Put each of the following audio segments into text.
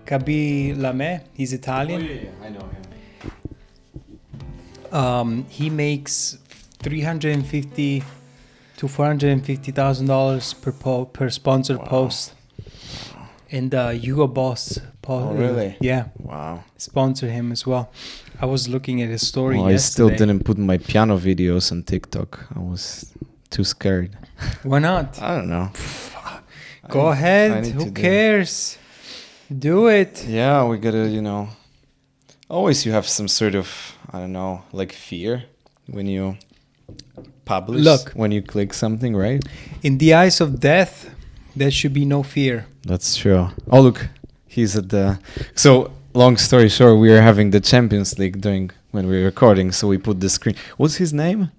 Kabi Lame. He's Italian. I know him. He makes $350 to $450,000 per sponsored post. And Hugo Boss. Really? Yeah. Wow. Sponsor him as well. I was looking at his story Well, I still yesterday. didn't put my piano videos on TikTok. I was too scared. Why not? I don't know. Go I ahead. need Who to do- cares? Do it. Yeah, we gotta, always you have some sort of, I don't know, like fear when you publish. Look. When you click something, right? In the eyes of death, there should be no fear. That's true. Oh, look, he's at the. So, long story short, we were having the Champions League when we were recording, so we put the screen. What's his name?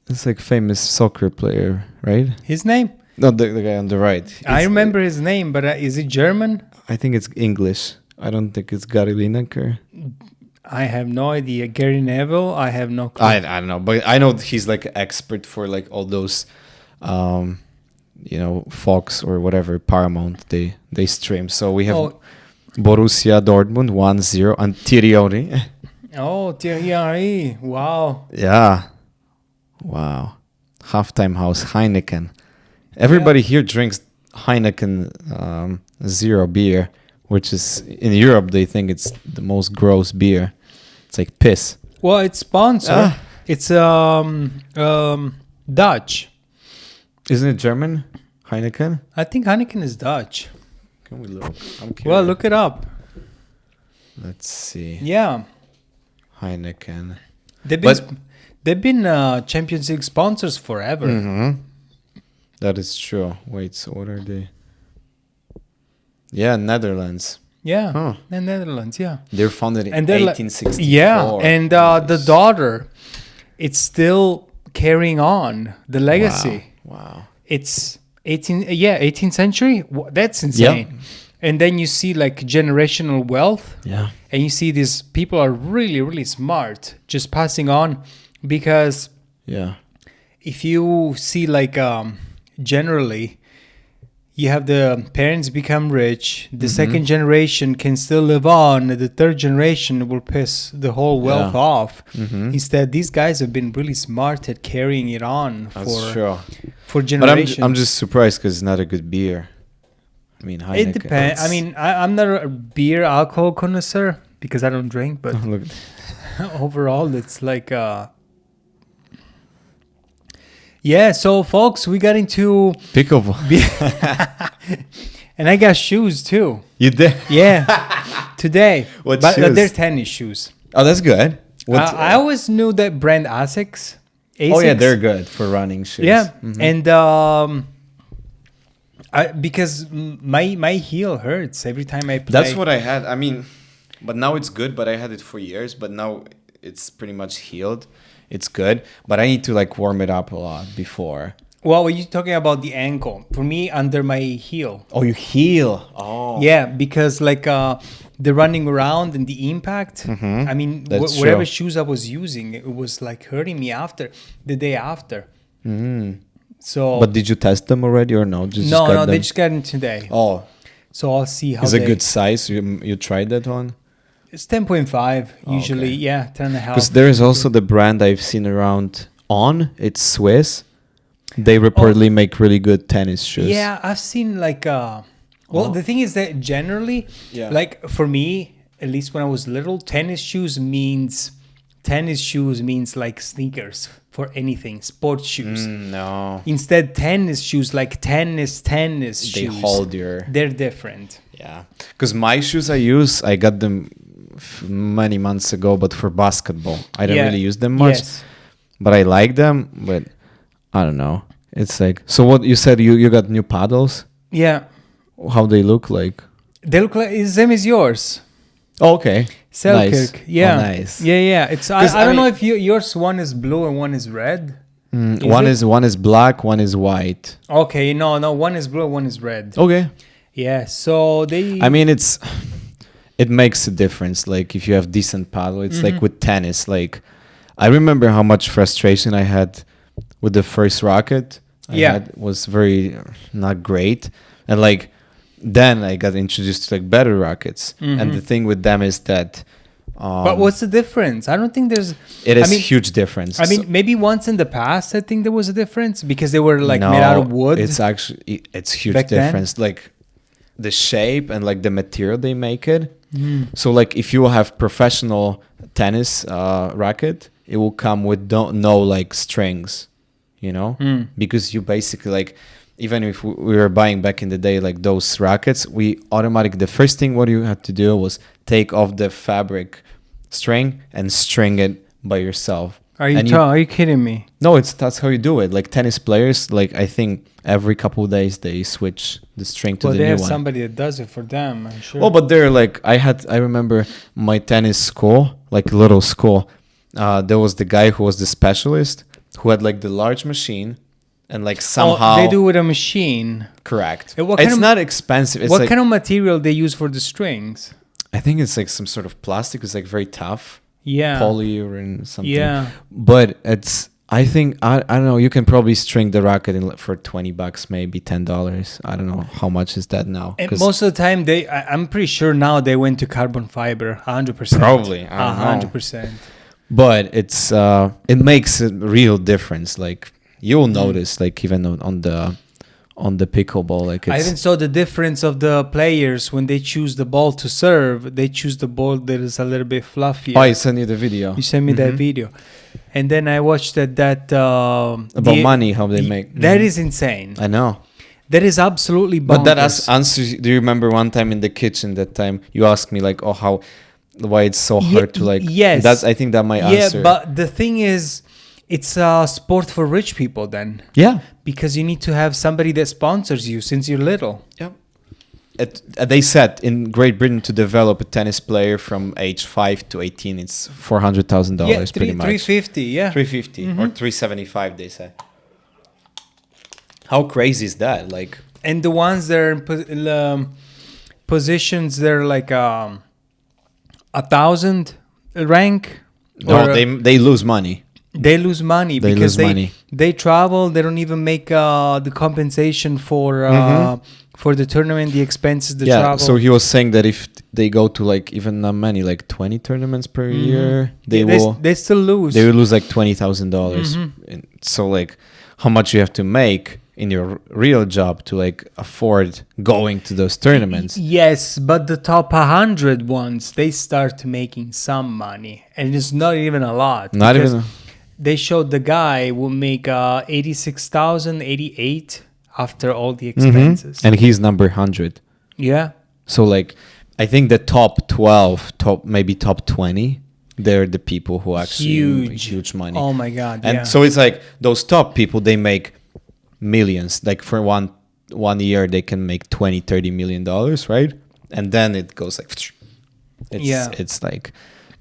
It's like famous soccer player, right? His name? No, the guy on the right. I remember his name, but is it German? I think it's English. I don't think it's Gary Lineker. I have no idea. Gary Neville, I have no clue. I don't know, but I know he's like expert for like all those, Fox or whatever Paramount they stream. So we have Borussia Dortmund 1-0 and Thierry. Oh, Thierry. Wow. Yeah. Wow. Halftime house Heineken. Everybody here drinks Heineken zero beer, which is in Europe they think it's the most gross beer. It's like piss. Well, it's sponsored. It's Dutch. Isn't it German? Heineken? I think Heineken is Dutch. Can we look? I'm curious. Well, look it up. Let's see. Yeah. Heineken. They've been Champions League sponsors forever. Mm-hmm. That is true. Wait, so what are they? Yeah, Netherlands. Yeah. Huh. The Netherlands, yeah. They're founded in And they're 1864. Yeah, and the daughter, it's still carrying on the legacy. Wow. It's 18th century. That's insane. Yep. And then you see like generational wealth. Yeah. And you see these people are really, really smart, just passing on, because Yeah. if you see like generally, you have the parents become rich, the second generation can still live on, the third generation will piss the whole wealth off. Mm-hmm. Instead, these guys have been really smart at carrying it on That's true. for But generations. I'm just surprised because it's not a good beer. I mean, Heineken. It depends. I mean, I'm not a beer alcohol connoisseur because I don't drink, but Look. overall, it's like... Yeah, so folks, we got into... Pickleball. And I got shoes too. You did? Yeah, today. What but shoes? they're tennis shoes. Oh, that's good. What? I always knew that brand Asics. Oh yeah, they're good for running shoes. Yeah, Mhm. and because my heel hurts every time I play. That's what I had. I mean, but now it's good. But I had it for years. But now it's pretty much healed. It's good, but I need to like warm it up a lot before. Well, were you talking about the ankle? For me, under my heel. Oh, you heal. Oh. Yeah, because like the running around and the impact. I mean, That's whatever true. shoes I was using, it was like hurting me after the day after. Mm. So, But did you test them already or no? Just no, got they them? just got in today. Oh, So I'll see how it's they... a good size. You tried that one? It's 10.5 usually. okay. Yeah, 10.5. Because there is also the brand I've seen around On. It's Swiss. They reportedly make really good tennis shoes. Yeah, I've seen like... Well, the thing is that generally, Yeah. like for me, at least when I was little, tennis shoes means like sneakers for anything, sports shoes. No. Instead, tennis shoes, like tennis They shoes. hold your... They're different. Yeah. Because my shoes I got them many months ago, but for basketball. I don't really use them much. Yes. But I like them, but I don't know. It's like... So what you said, you got new paddles? Yeah. How they look like? They look like the same as yours. Oh, okay. Selkirk. Nice. Yeah. Oh, nice. Yeah. It's I 'Cause, I don't know mean- if yours one is blue and one is red. One is black, one is white. Okay, no, one is blue, one is red. Okay. Yeah, so they... I mean, it makes a difference. Like if you have decent paddle, it's like with tennis. Like I remember how much frustration I had with the first racket. I had was very not great, and like then I got introduced to like better rackets. And the thing with them is that But what's the difference? I don't think there's. it is I mean, huge difference. I mean, maybe once in the past, I think there was a difference because they were like made out of wood. It's actually it's huge back then? difference. Like the shape and like the material they make it. So like if you have professional tennis racket, it will come with no like strings, you know, because you basically like, even if we were buying back in the day like those rackets, we automatically, the first thing what you had to do was take off the fabric string and string it by yourself. Are you kidding me? No, that's how you do it. Like tennis players, like I think every couple of days they switch the string to Well, the they new have one. somebody that does it for them. I'm sure. Oh, but they're like, I remember my tennis school, like little school. There was the guy who was the specialist who had like the large machine, and like somehow they do with a machine. correct. What It's kind of- not expensive. It's What like, kind of material they use for the strings? I think it's like some sort of plastic. It's like very tough, Yeah. polyurethane something. Yeah. But it's, I think, I don't know, you can probably string the racket for $20, maybe $10. I don't know how much is that now. And 'Cause most of the time, I'm pretty sure now they went to carbon fiber, 100%. Probably, I don't know. 100%. But it's it makes a real difference. Like you'll notice, like even on the pickleball, like I it's, even saw the difference of the players when they choose the ball to serve. They choose the ball that is a little bit fluffier. I sent you the video. You sent me that video, and then I watched that About money, how they make. That is insane. I know. That is absolutely bonkers. But that answers. Do you remember one time in the kitchen? That time you asked me like, oh, why it's so hard to like. Yes. That's, I think that might answer. Yeah, but the thing is, it's a sport for rich people then. Yeah. Because you need to have somebody that sponsors you since you're little. Yeah. They said in Great Britain to develop a tennis player from age 5 to 18, it's $400,000 pretty much. 350, yeah. 350 or 375, they say. How crazy is that? Like, And the ones that are in positions, they're like 1,000 rank. no, they lose money. They lose money They because lose money. they travel. They don't even make the compensation for the tournament, the expenses, the travel. So he was saying that if they go to like even not many, like 20 tournaments per year, they still lose. They will lose like $20,000. So like, how much you have to make in your real job to like afford going to those tournaments? Yes, but the top 100 ones, they start making some money, and it's not even a lot. Not because even. They showed the guy will make 86,000, 88 after all the expenses. And he's number 100. Yeah. So like, I think the top 12, maybe top 20, they're the people who actually make huge money. Oh my God. And yeah. so it's like those top people, they make millions. Like for one year, they can make 20, $30 million, right? And then it goes like, it's like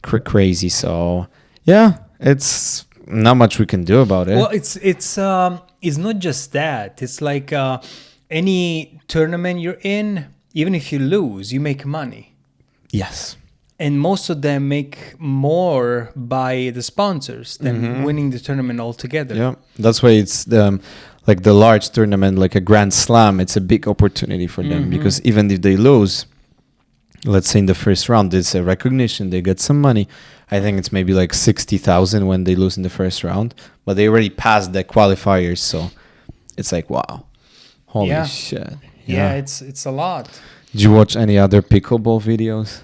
crazy. So yeah, it's not much we can do about it. Well, it's not just that. It's like any tournament you're in, even if you lose, you make money. Yes. And most of them make more by the sponsors than winning the tournament altogether. Yeah, that's why it's like the large tournament, like a Grand Slam. It's a big opportunity for them because even if they lose, let's say in the first round, it's a recognition. They get some money. I think it's maybe like 60,000 when they lose in the first round, but they already passed the qualifiers, so it's like wow, holy shit! Yeah, it's a lot. Did you watch any other pickleball videos?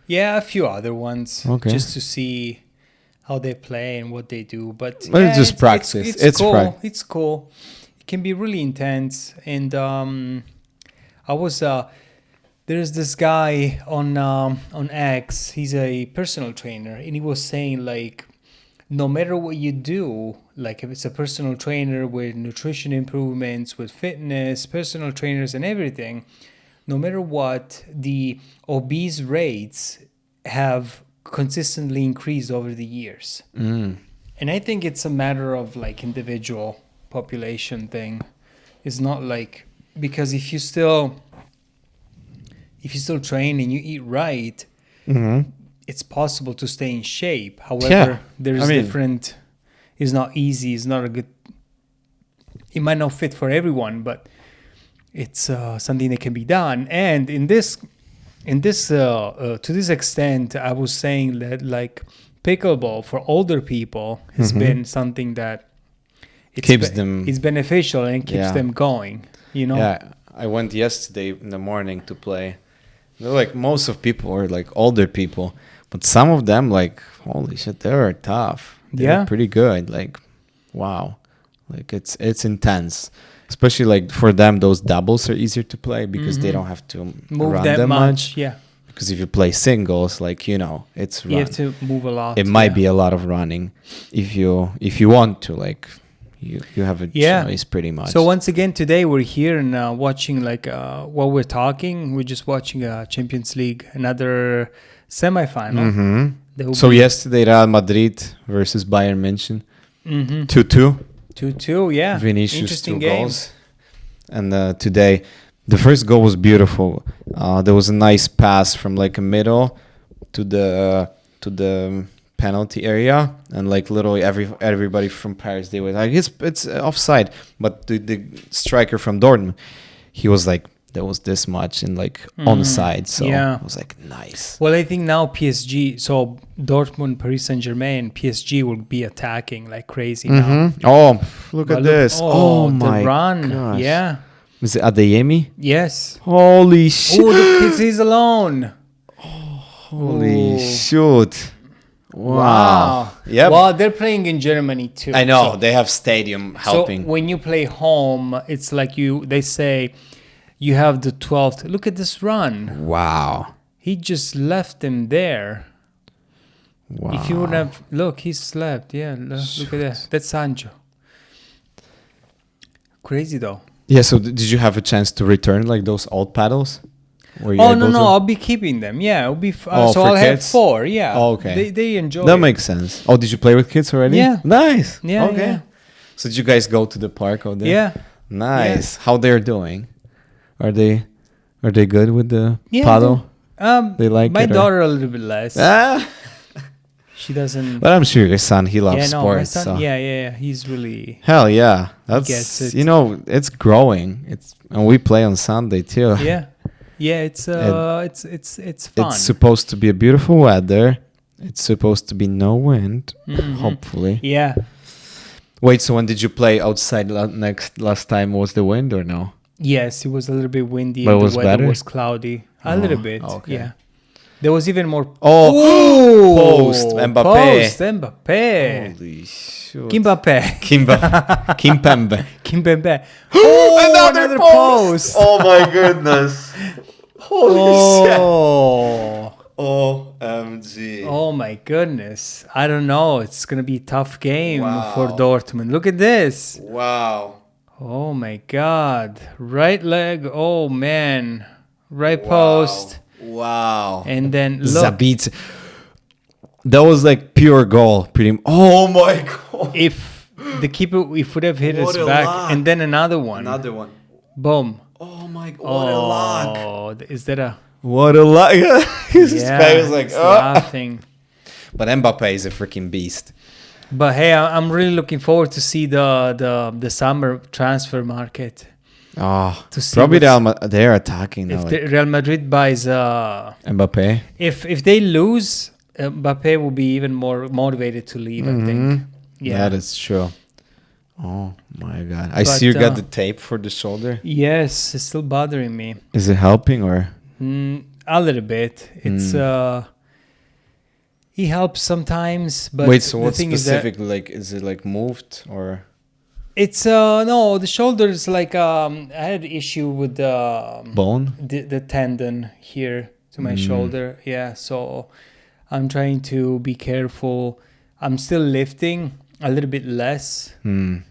Yeah, a few other ones, Okay. just to see how they play and what they do. But Well, it's just practice. It's cool. It's cool. It can be really intense. And I was there's this guy on X. He's a personal trainer, and he was saying like, no matter what you do, like if it's a personal trainer with nutrition improvements, with fitness, personal trainers, and everything. No matter what, the obese rates have consistently increased over the years. And I think it's a matter of like individual population thing. It's not like, because if you still train and you eat right, it's possible to stay in shape. However, there's different, it's not easy. It's not a good, it might not fit for everyone, but it's something that can be done. And to this extent, I was saying that like pickleball for older people has been something that Keeps them. it's beneficial and keeps Yeah. them going. You know. Yeah, I went yesterday in the morning to play. Like most of people are like older people, but some of them like holy shit, they're tough. They're Yeah. pretty good. Like wow, like it's intense. Especially like for them, those doubles are easier to play because they don't have to Move run that much. much. Yeah. Because if you play singles, like it's You run. have to move a lot. It might yeah. be a lot of running if you want to like you have a choice pretty much. So once again today we're here and watching like while we're talking, we're just watching Champions League, another semifinal. So yesterday Real Madrid versus Bayern München, 2-2. 2-2, yeah. Vinicius Interesting 2 game. goals. And today, the first goal was beautiful. There was a nice pass from like a middle to the penalty area, and like literally everybody from Paris, they were like it's offside. But the striker from Dortmund, he was like there was this much and like onside. So Yeah. it was like nice. Well, I think now PSG, so Dortmund, Paris Saint-Germain, PSG will be attacking like crazy now. Oh, look But at this! Oh my the run. gosh! Yeah. Is it Adeyemi? Yes. Holy shit! Oh, look, he's alone. Holy Ooh. shoot! Wow. Yep. Well, they're playing in Germany too. I know So- they have stadium helping. So when you play home, it's like they say you have the 12th. Look at this run. Wow. He just left him there. Wow. If you would have, look, he slept. Yeah, look at that. That's Sancho. Crazy though. Yeah. So did you have a chance to return like those old paddles? Were you Oh able no, to? I'll be keeping them. Yeah, it'll be. Oh, So for I'll have kids? 4. Yeah. Oh, okay. They enjoy. That it. makes sense. Oh, did you play with kids already? Yeah. Nice. Yeah, Okay. yeah. So did you guys go to the park out there? Yeah. Nice. How they're doing? Are they good with the Yeah, paddle? They like my it, or- daughter a little bit less. Ah. She doesn't. But I'm sure your son, he loves yeah, no, sports. my son. So. Yeah. He's really. Hell yeah. gets That's it. it's growing. And we play on Sunday too. Yeah. Yeah, it's fun. It's supposed to be a beautiful weather. It's supposed to be no wind, Mhm. hopefully. Yeah. Wait, so when did you play outside last time? Was the wind or no? Yes, it was a little bit windy But it and was the weather better? was cloudy. A little bit. okay. Yeah. There was even more. Oh, post Mbappe. Post Mbappe. Holy shit. Kimpembe. Kimpembe. Kimpembe. Oh, another post. Oh my goodness. Holy shit. Oh. OMG. Oh my goodness. I don't know. It's going to be a tough game for Wow. Dortmund. Look at this. Wow. Oh my God. Right leg. Oh man. Right Wow. post. Wow. And then look. Zabit. That was like pure goal. Oh my god. If the keeper would have hit What us a back. luck. And then another one. one. Boom. Oh my god. What a luck. Oh, is that a... What a luck. His face was like, it's oh. laughing. But Mbappe is a freaking beast. But hey, I'm really looking forward to see the summer transfer market. Oh, To see probably what's- they're attacking now. If Like the Real Madrid buys, Mbappe. if they lose, Mbappe will be even more motivated to leave. I think. Yeah. That is true. Oh my god. I But, see you got the tape for the shoulder. Yes, it's still bothering me. Is it helping or? A little bit. It's he helps sometimes, but Wait, so the what thing is that specifically? Like, is it like moved or? it's no, the shoulder is like I had issue with Bone? the tendon here to my shoulder. Yeah, so I'm trying to be careful. I'm still lifting a little bit less, and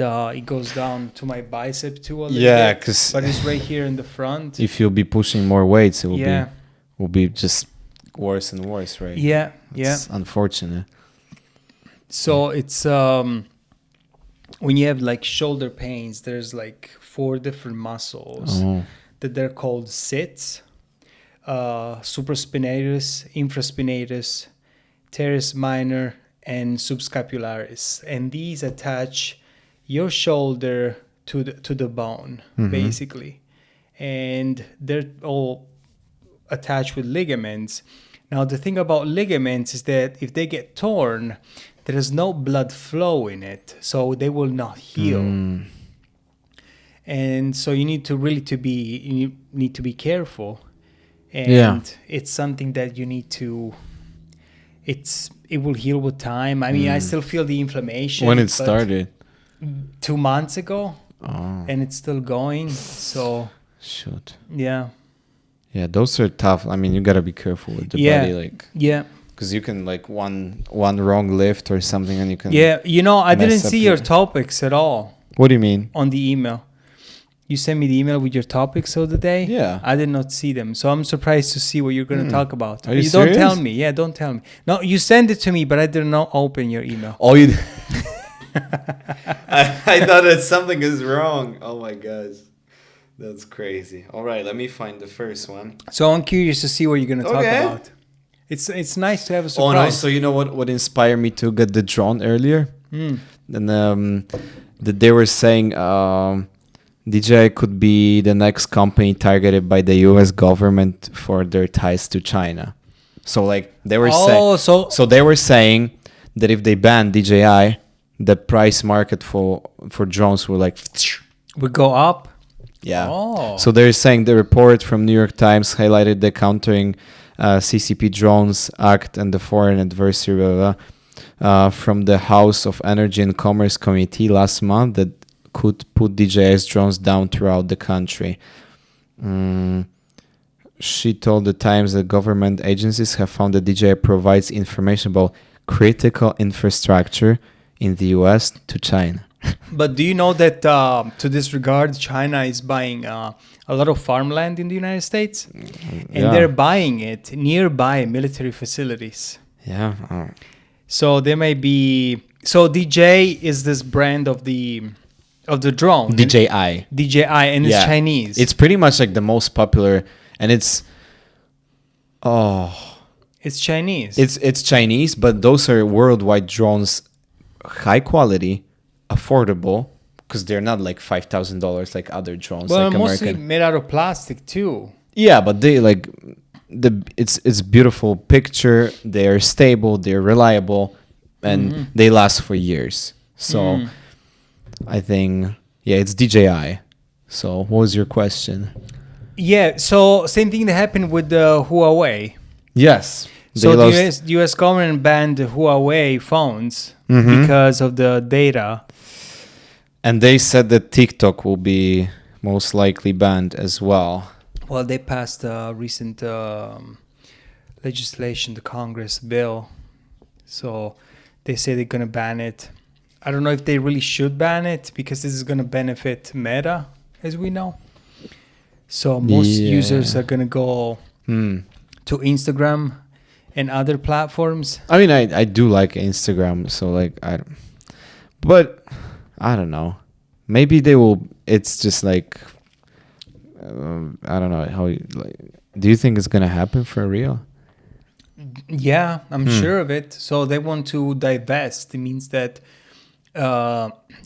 it goes down to my bicep too a little Yeah, bit. 'cause But it's right here in the front. if you'll be pushing more weights, it Yeah. will be just worse and worse, right? Yeah, It's unfortunate. So it's when you have like shoulder pains, there's like 4 different muscles Oh. that they're called sits, supraspinatus, infraspinatus, teres minor, and subscapularis. And these attach your shoulder to the bone, basically, and they're all attached with ligaments. Now the thing about ligaments is that if they get torn, there is no blood flow in it, so they will not heal. And so you need to be careful, and it's something that you need to. It will heal with time. I mean, I still feel the inflammation. When it started? 2 months ago, and it's still going. So shoot. Yeah. Yeah, those are tough. I mean, you gotta be careful with the body, like. Yeah. Because you can like one wrong lift or something, and you can. Yeah, I didn't see your topics at all. What do you mean? On the email. You sent me the email with your topics of the day. Yeah. I did not see them. So I'm surprised to see what you're going to talk about. Are you don't serious? tell me. Yeah, don't tell me. No, you sent it to me, but I did not open your email. Oh, you... I thought that something is wrong. Oh, my gosh. That's crazy. All right, let me find the first one. So I'm curious to see what you're going to talk about. It's nice to have a surprise. Oh, no. So you know what inspired me to get the drone earlier? Then that they were saying... DJI could be the next company targeted by the U.S. government for their ties to China. So, like, they were so they were saying that if they ban DJI, the price market for drones will would go up. Yeah. Oh. So they're saying the report from New York Times highlighted the Countering CCP Drones Act and the Foreign Adversary from the House of Energy and Commerce Committee last month that could put DJI's drones down throughout the country. She told the Times that government agencies have found that DJI provides information about critical infrastructure in the US to China. But do you know that to this regard, China is buying a lot of farmland in the United States? And they're buying it nearby military facilities. Yeah. So there may be... So DJI is this brand of the drone. DJI, and it's Chinese. It's pretty much like the most popular, and it's Chinese. It's Chinese, but those are worldwide drones, high quality, affordable, because they're not like $5,000 like other drones. Well, like mostly American. made out of plastic too. Yeah, but they like it's beautiful picture. They are stable. They're reliable, and they last for years. So. I think, it's DJI. So, what was your question? Yeah, so same thing that happened with the Huawei. Yes. So the US government banned Huawei phones because of the data. And they said that TikTok will be most likely banned as well. Well, they passed a recent legislation, the Congress bill. So they say they're going to ban it. I don't know if they really should ban it because this is going to benefit Meta, as we know. So most users are going to go to Instagram and other platforms. I mean, I do like Instagram, so like but I don't know. Maybe they will. It's just like I don't know how. Do you think it's going to happen for real? Yeah, I'm sure of it. So they want to divest. It means that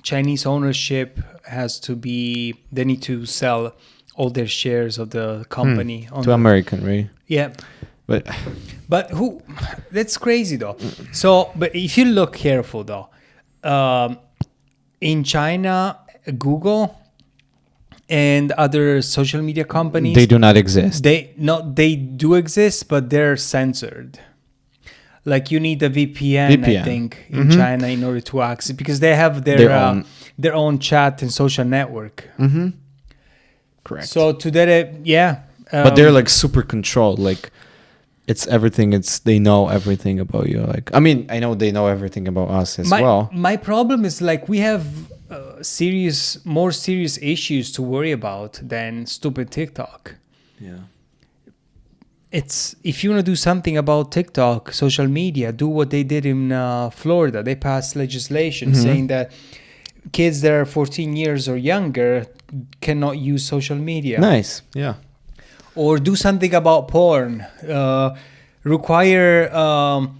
Chinese ownership has to be, they need to sell all their shares of the company to American, right? Yeah. But who, that's crazy though. So, but if you look careful though, in China, Google and other social media companies, they do not exist. They do exist, but they're censored. Like you need a VPN. I think, in China in order to access, because they have their own chat and social network. Correct. So to that, but they're like super controlled. Like it's everything. They know everything about you. Like I mean, I know they know everything about us as well. My problem is like we have more serious issues to worry about than stupid TikTok. Yeah. It's if you want to do something about TikTok, social media, do what they did in Florida. They passed legislation saying that kids that are 14 years or younger cannot use social media. Nice, yeah. Or do something about porn. require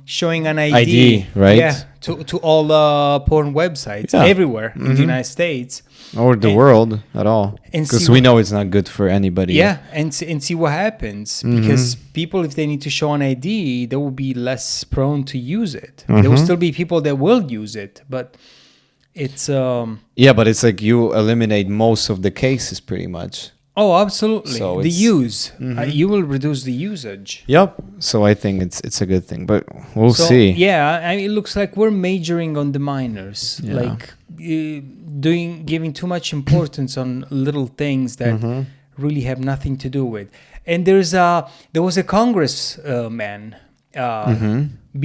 showing an ID, ID, right? Yeah, to all porn websites Yeah. everywhere in the United States. Or the And- world at all. and Because see we what- know it's not good for anybody. Yeah, and see what happens, because people, if they need to show an ID, they will be less prone to use it. There will still be people that will use it, but it's Yeah, but it's like you eliminate most of the cases pretty much. oh, absolutely, So the it's- use you will reduce the usage. Yep. So I think it's a good thing, but we'll So, see. Yeah, I mean, it looks like we're majoring on the minors, Yeah. like giving too much importance on little things that really have nothing to do with. And there was a congressman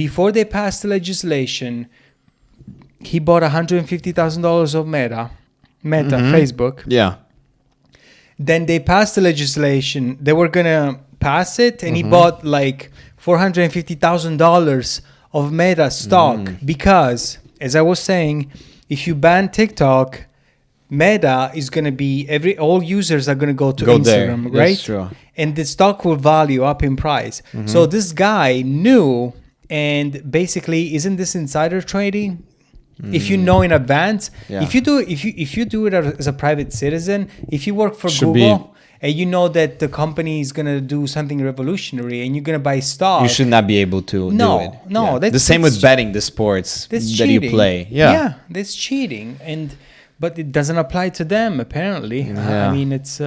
before they passed the legislation. He bought $150,000 of Meta, Facebook. Yeah. Then they passed the legislation. They were gonna pass it, and he bought like $450,000 of Meta stock because, as I was saying, if you ban TikTok, Meta is gonna be all users are gonna go to Instagram, there. right? That's true. And the stock will value up in price. So this guy knew, and basically, isn't this insider trading? If you know in advance, Yeah. if you do it as a private citizen, if you work for Should Google and you know that the company is gonna do something revolutionary and you're gonna buy stock, You should not be able to No, do it. no, Yeah. that's- the same that's with betting the sports that that's you cheating. play. Yeah. that's cheating, but it doesn't apply to them apparently. Yeah. I mean, it's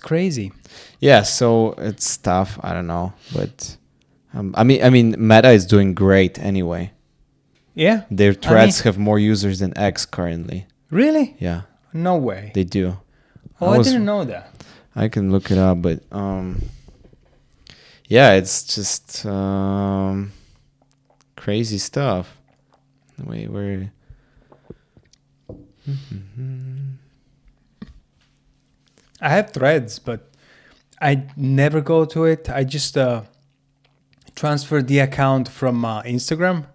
crazy. Yeah, so it's tough. I don't know, but I mean, Meta is doing great anyway. Yeah, Their threads have more users than X currently. really? Yeah, No way. they do. Oh, I didn't know that. I can look it up, but yeah, it's just crazy stuff. Wait, where? I have Threads, but I never go to it. I just transferred the account from Instagram,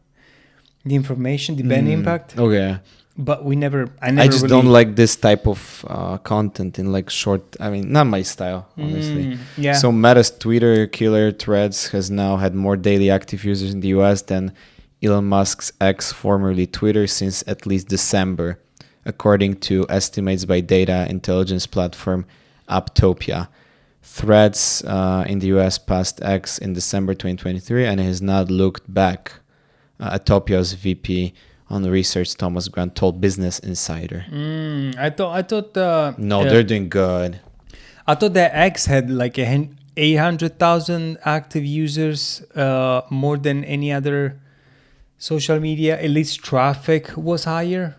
the information, the band impact. Okay. But I never I just really, don't like this type of content in like short. I mean, not my style, honestly. Yeah. So Meta's Twitter killer Threads has now had more daily active users in the US than Elon Musk's X, formerly Twitter, since at least December, according to estimates by data intelligence platform Aptopia. Threads in the US passed X in December 2023 and has not looked back. Atopia's VP on research, Thomas Grant, told Business Insider. I thought. No, they're doing good. I thought that X had like 800,000 active users, more than any other social media. At least traffic was higher.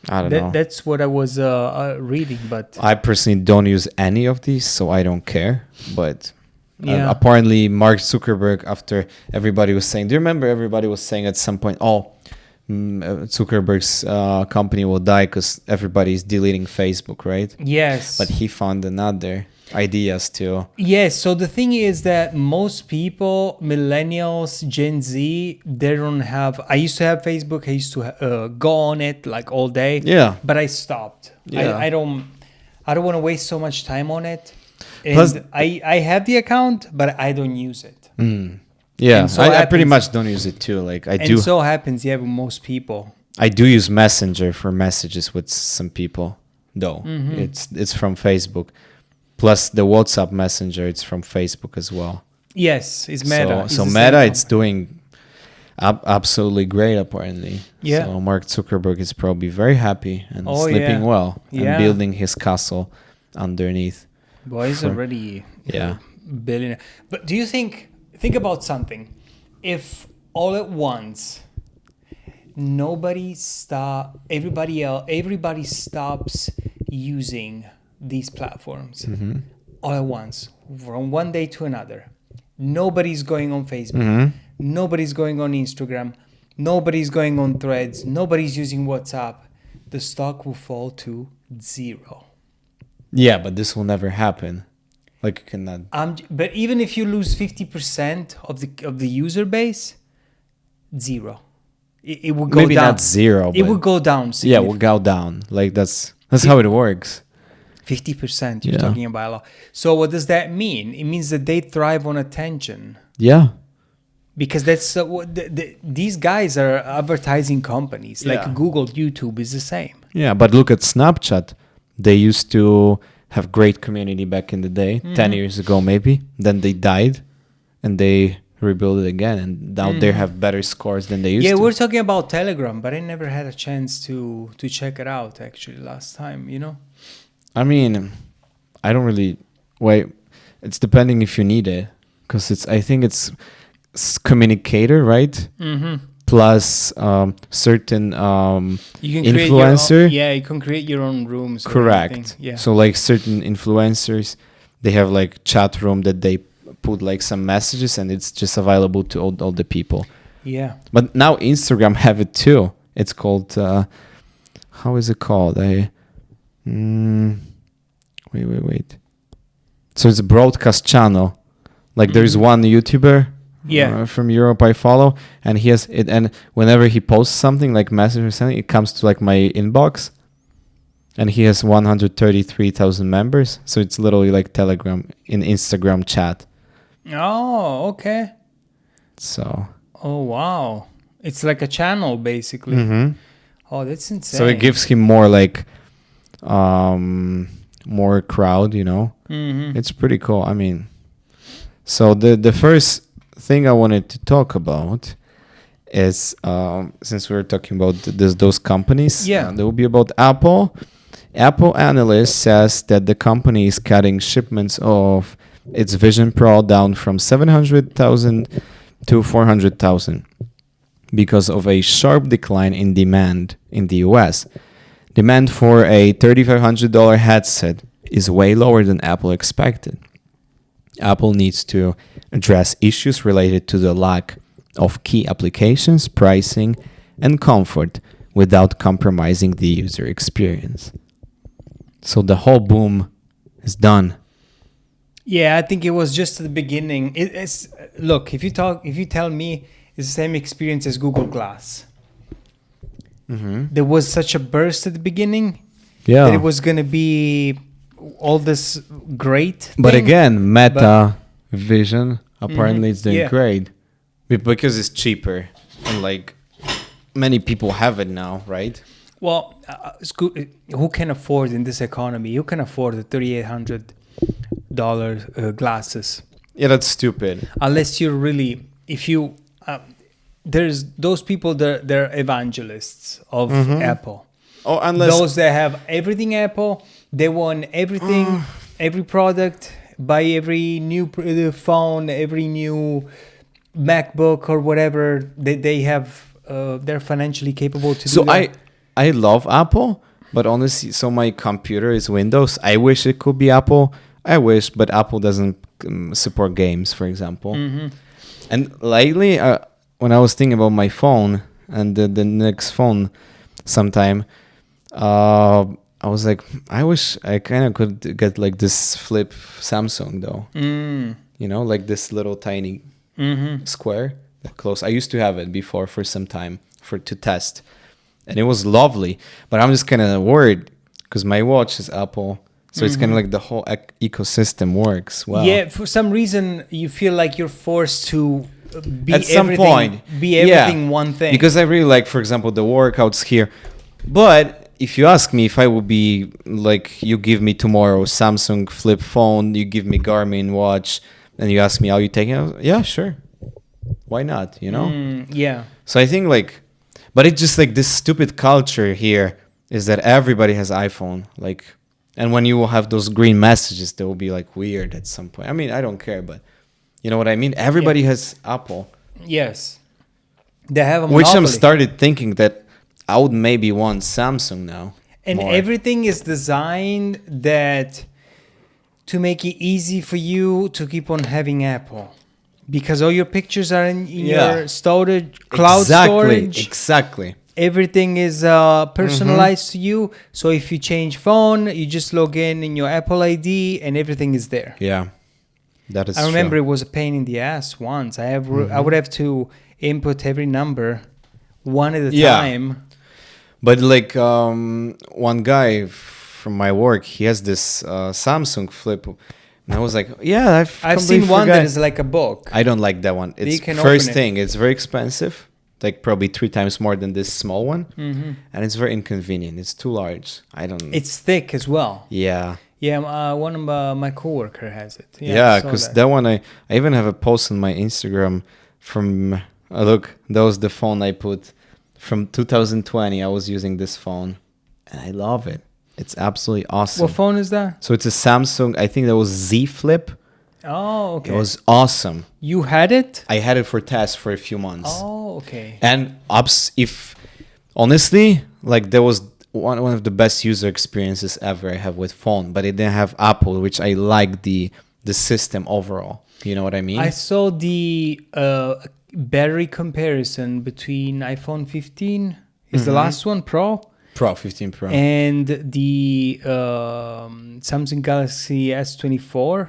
I don't know. That's what I was reading, but I personally don't use any of these, so I don't care. But Yeah. apparently, Mark Zuckerberg, after everybody was saying, do you remember everybody was saying at some point, Zuckerberg's company will die because everybody's deleting Facebook, right? yes. But he found another ideas too. Yes, so the thing is that most people, millennials, Gen Z, they don't have. I used to have Facebook. I used to go on it like all day. Yeah. but I stopped. Yeah. I don't want to waste so much time on it. And Plus- I have the account, but I don't use it. Yeah, And so I pretty happens- much don't use it too. Like I And do, so happens, yeah, with most people. I do use Messenger for messages with some people, though. Mm-hmm. It's from Facebook. Plus the WhatsApp Messenger, it's from Facebook as well. Yes, it's Meta. It's So the Meta, same it's doing absolutely great apparently. Yeah. So Mark Zuckerberg is probably very happy and Oh, sleeping yeah. well Yeah. and building his castle underneath. Boy, he's already Yeah. billionaire. But do you think about something? If all at once everybody stops using these platforms all at once from one day to another. Nobody's going on Facebook. Nobody's going on Instagram. Nobody's going on Threads. Nobody's using WhatsApp. The stock will fall to 0. Yeah, but this will never happen. Like you cannot. But even if you lose 50% of the user base, 0. It will go Maybe down. not 0. It but will go down. yeah, will go down. Like that's how it works. 50%. You're Yeah. talking about a lot. So what does that mean? It means that they thrive on attention. Yeah. because that's these guys are advertising companies like Yeah. Google, YouTube is the same. Yeah, but look at Snapchat. They used to have great community back in the day, 10 years ago maybe. Then they died and they rebuilt it again. And now they have better scores than they used Yeah, to. we're talking about Telegram, but I never had a chance to check it out actually last time, you know? I mean, I don't really... Wait, it's depending if you need it. Because I think it's communicator, right? Mm-hmm. Plus certain You can influencer. you can create your own rooms. Or Correct. anything. Yeah. So like certain influencers, they have like chat room that they put like some messages and it's just available to all the people. Yeah. But now Instagram have it too. It's called how is it called? Wait. So it's a broadcast channel. Like there's one YouTuber Yeah. from Europe I follow, and he has it. And whenever he posts something like message or something, it comes to like my inbox. And he has 133,000 members. So it's literally like Telegram in Instagram chat. Oh, okay. So. Oh, wow. It's like a channel basically. Mhm. Oh, that's insane. So it gives him more like more crowd, you know. Mm-hmm. It's pretty cool. I mean, so the first thing I wanted to talk about is since we were talking about those companies, there will be about Apple. Apple analyst says that the company is cutting shipments of its Vision Pro down from 700,000 to 400,000 because of a sharp decline in demand in the US. Demand for a $3,500 headset is way lower than Apple expected. Apple needs to address issues related to the lack of key applications, pricing, and comfort without compromising the user experience. So the whole boom is done. Yeah, I think it was just the beginning. It's look, if you tell me it's the same experience as Google Glass. Mm-hmm. There was such a burst at the beginning Yeah. that it was going to be all this great But thing. again, Meta Vision apparently it's doing Yeah. great because it's cheaper and like many people have it now, right? Well, who can afford in this economy? Who can afford the $3,800 glasses? Yeah, that's stupid. Unless you're really, if you, there's those people that they're evangelists of Apple. Oh, unless Those that have everything Apple, they want everything, every product, buy every new phone, every new MacBook or whatever. They have, they're financially capable to do that. I love Apple, but honestly, so my computer is Windows. I wish it could be Apple. I wish, but Apple doesn't support games, for example. And lately, when I was thinking about my phone and the next phone sometime, I was like, I wish I kind of could get like this flip Samsung though. You know, like this little tiny square that close. I used to have it before for some time to test. And it was lovely, but I'm just kind of worried because my watch is Apple, so it's kind of like the whole ecosystem works well. Yeah, for some reason you feel like you're forced to be At some point, one thing. Because I really like, for example, the workouts here. But if you ask me if I would be like, you give me tomorrow Samsung flip phone, you give me Garmin watch, and you ask me how you taking it, yeah, sure, why not? You know? Yeah. So I think like. But it's just like this stupid culture here is that everybody has iPhone. Like, and when you will have those green messages, they will be like weird at some point. I mean, I don't care, but you know what I mean? Everybody has Apple. Yes. They have a Which monopoly. I'm started thinking that I would maybe want Samsung now. And more. everything is designed that to make it easy for you to keep on having Apple. Because all your pictures are in your storage, cloud storage. Exactly. Everything is personalized to you. So if you change phone, you just log in your Apple ID and everything is there. Yeah, that is I remember true. it was a pain in the ass once. I would have to input every number one at a time. But like one guy from my work, he has this Samsung flip. And I was like, yeah, I've completely seen one that forgot. is like a book. I don't like that one. You It's can first open it. thing, it's very expensive, like probably 3 times more than this small one, and it's very inconvenient. It's too large. I don't. It's thick as well. Yeah, Yeah, one of my coworker has it. yeah, I saw because that one I even have a post on my Instagram from look, that was the phone I put from 2020. I was using this phone, and I love it. It's absolutely awesome. What phone is that? So it's a Samsung. I think that was Z Flip. Oh, okay. It was awesome. You had it? I had it for test for a few months. Oh, okay. And if honestly, like that was one of the best user experiences ever I have with phone, but it didn't have Apple, which I like the system overall. You know what I mean? I saw the battery comparison between iPhone 15 is the last one Pro Pro 15 Pro. and the Samsung Galaxy S24,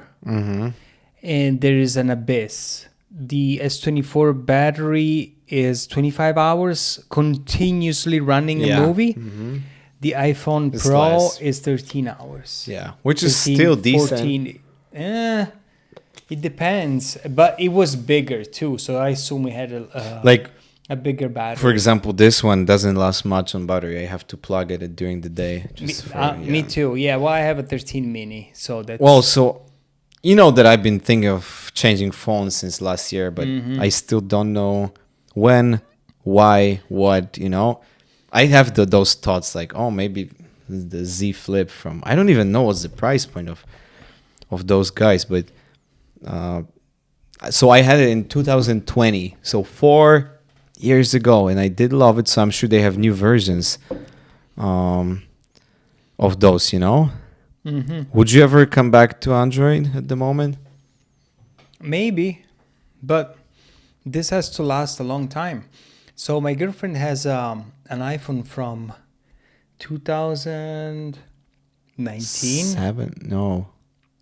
and there is an abyss. The S24 battery is 25 hours continuously running a movie. The iPhone It's Pro less. is 13 hours. Yeah, which is 13, still decent. 14. It depends, but it was bigger too, so I assume it had Like, a bigger battery. for example, this one doesn't last much on battery. I have to plug it during the day. Me too. Yeah, well, I have a 13 mini, so that's Well, so you know that I've been thinking of changing phones since last year, but I still don't know when, why, what. You know, I have those thoughts like, oh, maybe the Z Flip from. I don't even know what's the price point of those guys, but so I had it in 2020, so 4 years ago, and I did love it. So I'm sure they have new versions of those. You know. Would you ever come back to Android at the moment? maybe, but this has to last a long time. So my girlfriend has an iPhone from 2019, 7? No.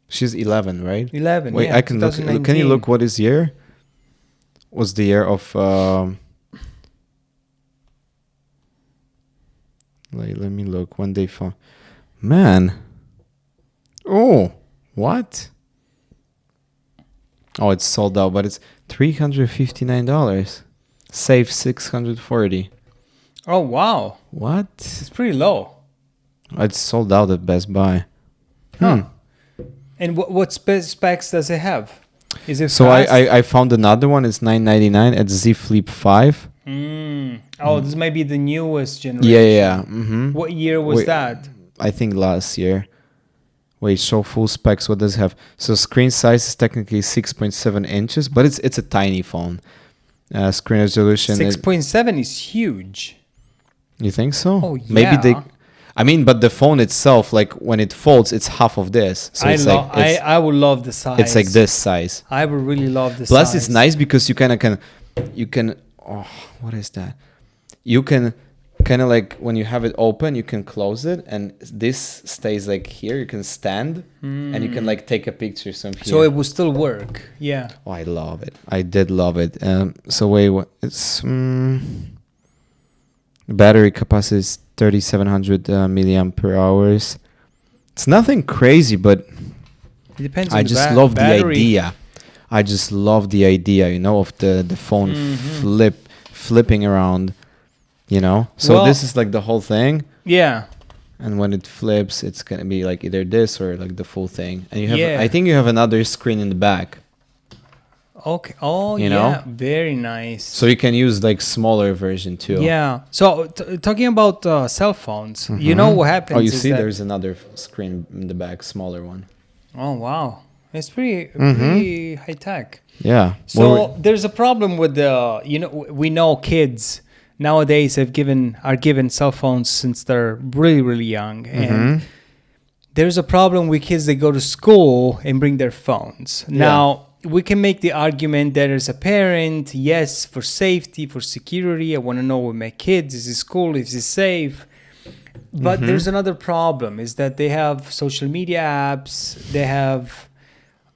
She's 11, right? 11. Wait, yeah, I can look. Can you 2019. look what is year? Was the year of let me look when they found. Man. Oh, what? Oh, it's sold out, but it's $359. Save $640. Oh wow, What? it's pretty low. It's sold out at Best Buy. Huh. And what specs does it have? Is it So fast? I found another one. It's $9.99 at Z Flip 5. Oh, this might be the newest generation. Yeah. Mm-hmm. What year was Wait. that? I think last year. Wait, show full specs. What does it have? So screen size is technically 6.7 inches, but it's a tiny phone. Screen resolution. 6.7 is huge. You think so? Oh, Maybe they. yeah. I mean, but the phone itself, like when it folds, it's half of this. So I it's like I would love the size. it's like this size. I would really love the Plus, size. it's nice because you kind of you can. Oh, what is that? You can kind of like when you have it open, you can close it, and this stays like here. You can stand, and you can like take a picture. From here. So it will still work. Yeah. Oh, I love it. I did love it. So wait, it's battery capacity is 3,700 milliampere hours. It's nothing crazy, but It depends. I on just the love the battery. idea. I just love the idea, you know, of the phone flipping around, you know. So Well- this is like the whole thing, Yeah. and when it flips, it's gonna be like either this or like the full thing. And you have, Yeah. I think you have another screen in the back, Okay. Oh, You yeah. know? Very nice. so you can use like smaller version too. Yeah. So talking about cell phones, you know what happens? Oh, you is see, that- there's another screen in the back, smaller one. Oh wow, it's pretty high tech. Yeah. So there's a problem with the, we know kids nowadays are given cell phones since they're really young, and there's a problem with kids that go to school and bring their phones. Now we can make the argument that as a parent, yes, for safety, for security, I want to know with my kids, is it cool, is it safe? But there's another problem, is that they have social media apps, they have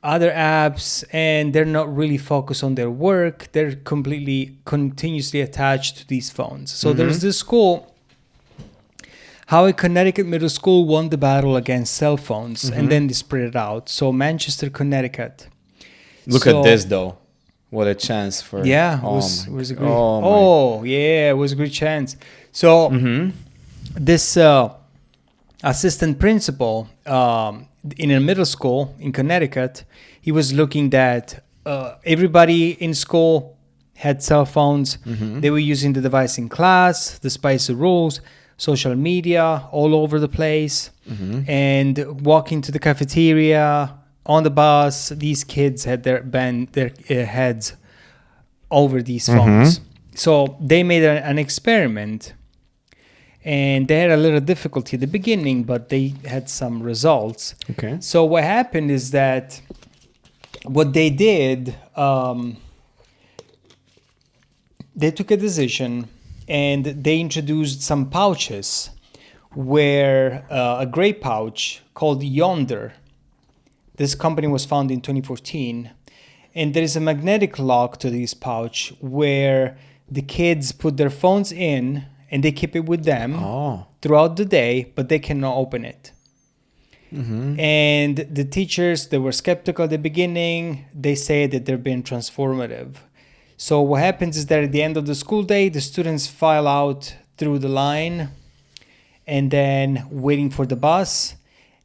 other apps, and they're not really focused on their work. They're continuously attached to these phones. So there's this school. how a Connecticut middle school won the battle against cell phones, and then they spread it out. So Manchester, Connecticut. Look at this though. What a chance for Yeah, oh was my a God. great. Oh my. Oh yeah, it was a great chance. So this assistant principal in a middle school in Connecticut, he was looking that everybody in school had cell phones. They were using the device in class, despite the rules, social media all over the place, and walking to the cafeteria, on the bus. These kids had their heads over these phones. So they made an experiment, and they had a little difficulty at the beginning, but they had some results. Okay. So what happened is that what they did, they took a decision and they introduced some pouches where a gray pouch called Yonder. This company was founded in 2014. And there is a magnetic lock to this pouch where the kids put their phones in and they keep it with them throughout the day, but they cannot open it. And the teachers, they were skeptical at the beginning. They say that they're being transformative. So what happens is that at the end of the school day, the students file out through the line and then waiting for the bus.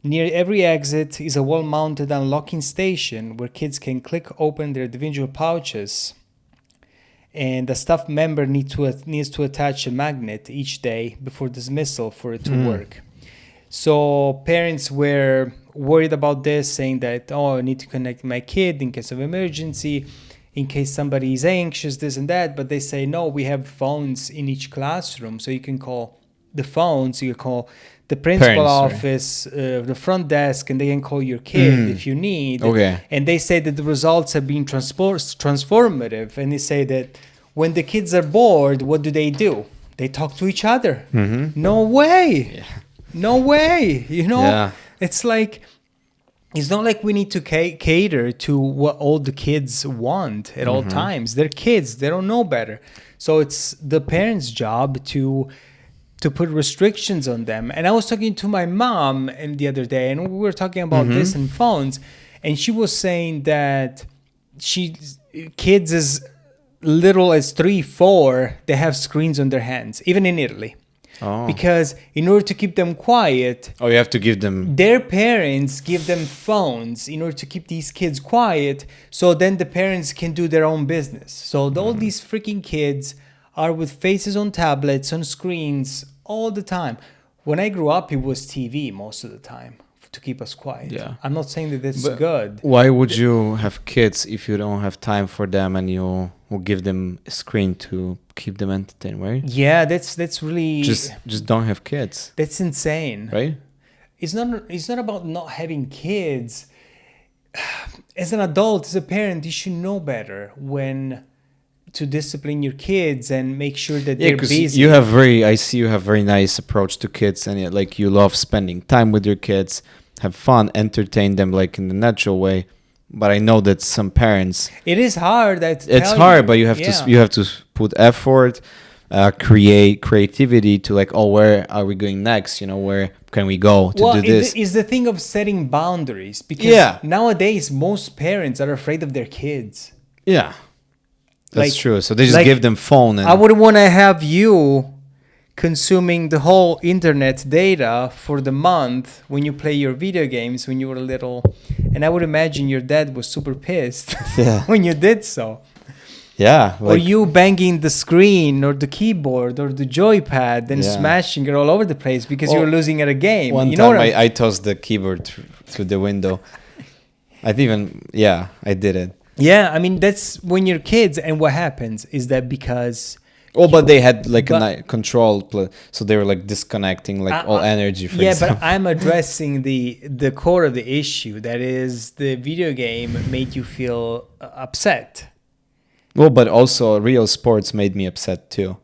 Near every exit is a wall-mounted unlocking station where kids can click open their individual pouches. And the staff member needs to attach a magnet each day before dismissal for it to work. So parents were worried about this, saying that, I need to connect my kid in case of emergency, in case somebody is anxious, this and that. But they say, no, we have phones in each classroom. So you can call the phones, you can call the principal office, the front desk, and they can call your kid if you need. Okay. And they say that the results have been transformative. And they say that when the kids are bored, what do? They talk to each other. No way. Yeah. No way. Yeah. It's like, it's not like we need to cater to what all the kids want at all times. They're kids. They don't know better. So it's the parents' job to put restrictions on them. And I was talking to my mom the other day, and we were talking about this and phones. And she was saying that kids as little as 3, 4, they have screens on their hands, even in Italy. Because in order to keep them quiet, you have to give them. Their parents give them phones in order to keep these kids quiet, so then the parents can do their own business. So all these freaking kids are with faces on tablets, on screens all the time. When I grew up, it was TV most of the time to keep us quiet. Yeah. I'm not saying that it's good. Why would you have kids if you don't have time for them and you will give them a screen to keep them entertained, right? Yeah, that's really Just don't have kids, that's insane. right? It's not about not having kids. As an adult, as a parent, you should know better when to discipline your kids and make sure that they're busy. I see you have very nice approach to kids, and yet, like, you love spending time with your kids, have fun, entertain them like in the natural way. But I know that some parents, it is hard. It's hard, but you have to put effort, creativity to like, where are we going next? Where can we go to do this? It's the thing of setting boundaries, because nowadays most parents are afraid of their kids. Yeah, that's true. So they just like, give them phone. And I wouldn't want to have you consuming the whole internet data for the month when you play your video games when you were little. And I would imagine your dad was super pissed when you did so. Yeah. Or you banging the screen or the keyboard or the joypad and smashing it all over the place because you were losing at a game. One time I tossed the keyboard through the window. I did it. Yeah, I mean, that's when you're kids. And what happens is that because... but they had like a control, so they were like disconnecting all energy from but I'm addressing the core of the issue. That is, the video game made you feel upset. Well, but also real sports made me upset too.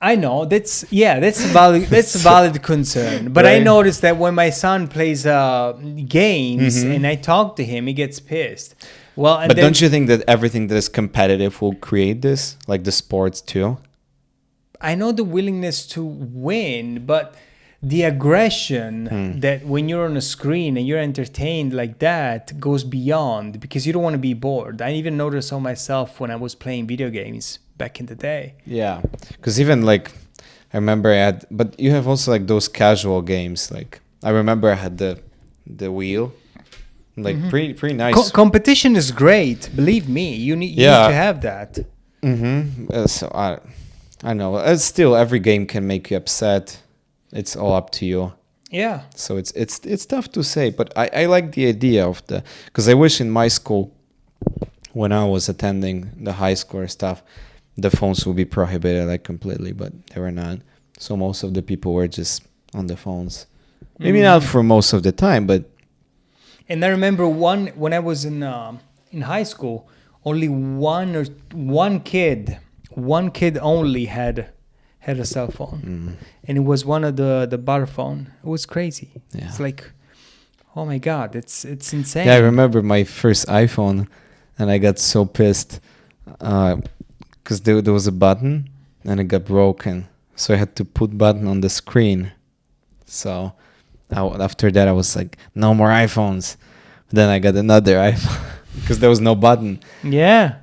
I know that's a valid concern. But right. I noticed that when my son plays games and I talk to him, he gets pissed. Well, but don't you think that everything that is competitive will create this, like the sports too? I know the willingness to win, but the aggression that when you're on a screen and you're entertained like that goes beyond, because you don't want to be bored. I even noticed on myself when I was playing video games back in the day. Yeah, because even like I remember I had, but you have also like those casual games. Like I remember I had the wheel, like pretty nice. Competition is great, believe me. You need to have that. So I know. Still, every game can make you upset. It's all up to you. Yeah. So it's tough to say, but I like the idea of because I wish in my school, when I was attending the high school stuff, the phones would be prohibited like completely, but they were not. So most of the people were just on the phones. Maybe not for most of the time, but. And I remember when I was in high school, only one kid only had a cell phone, and it was one of the bar phone. It was crazy. Yeah. It's like, oh my god, it's insane. Yeah, I remember my first iPhone, and I got so pissed because there was a button and it got broken, so I had to put button on the screen. So after that, I was like, no more iPhones. Then I got another iPhone because there was no button. Yeah.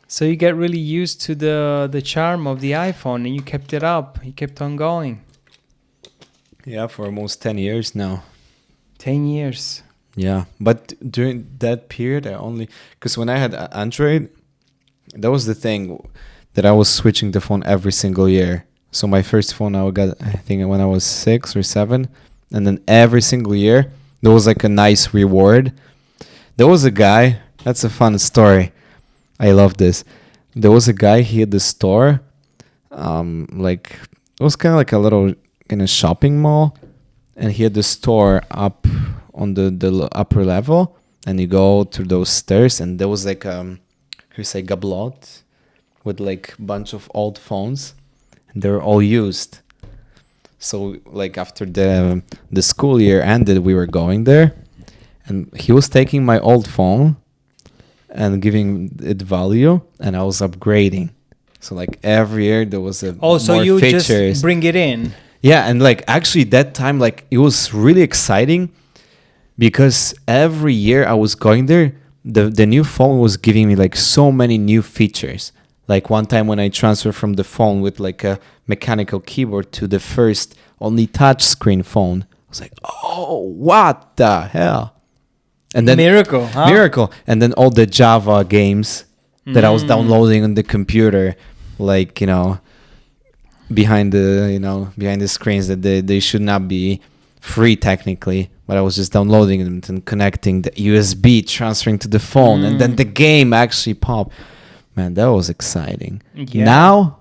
So you get really used to the charm of the iPhone, and you kept it up. You kept on going. Yeah, for almost 10 years now. 10 years. Yeah, but during that period, because when I had Android, that was the thing that I was switching the phone every single year. So my first phone I got, I think when I was 6 or 7, and then every single year there was like a nice reward. There was a guy. That's a fun story. I love this. There was a guy, he had the store, like it was kind of like a little in a shopping mall, and he had the store up on the upper level, and you go through those stairs, and there was like gablot with like a bunch of old phones, and they were all used. So like after the school year ended, we were going there, and he was taking my old phone and giving it value, and I was upgrading. So like every year there was so more you features. Just bring it in. Yeah, and like actually that time, like it was really exciting because every year I was going there, the new phone was giving me like so many new features. Like one time when I transferred from the phone with like a mechanical keyboard to the first only touch screen phone, I was like, oh, what the hell? And then Miracle, huh? Miracle. And then all the Java games that I was downloading on the computer, like, behind the screens that they should not be free technically, but I was just downloading them and connecting the USB, transferring to the phone, and then the game actually popped. Man, that was exciting. Yeah. Now,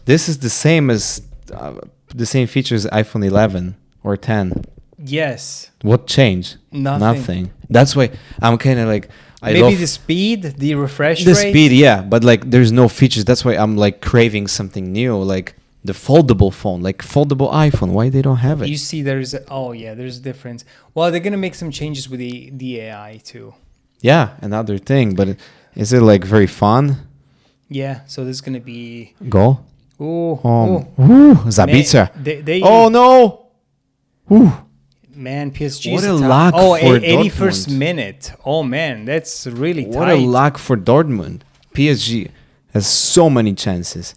this is the same as the same features as iPhone 11 or 10. Yes. What changed? Nothing. That's why I'm kind of like maybe the speed, the refresh rate. The speed, yeah, but like there's no features. That's why I'm like craving something new, like the foldable phone, like foldable iPhone. Why they don't have it? You see, there's a difference. Well, they're gonna make some changes with the AI too. Yeah, another thing, but is it like very fun? Yeah, so there's gonna be Go. Ooh, Zabica. They Oh no! Ooh. Man, PSG what is a luck for 81st Dortmund. minute. Oh man, that's really tight. What a luck for Dortmund. PSG has so many chances.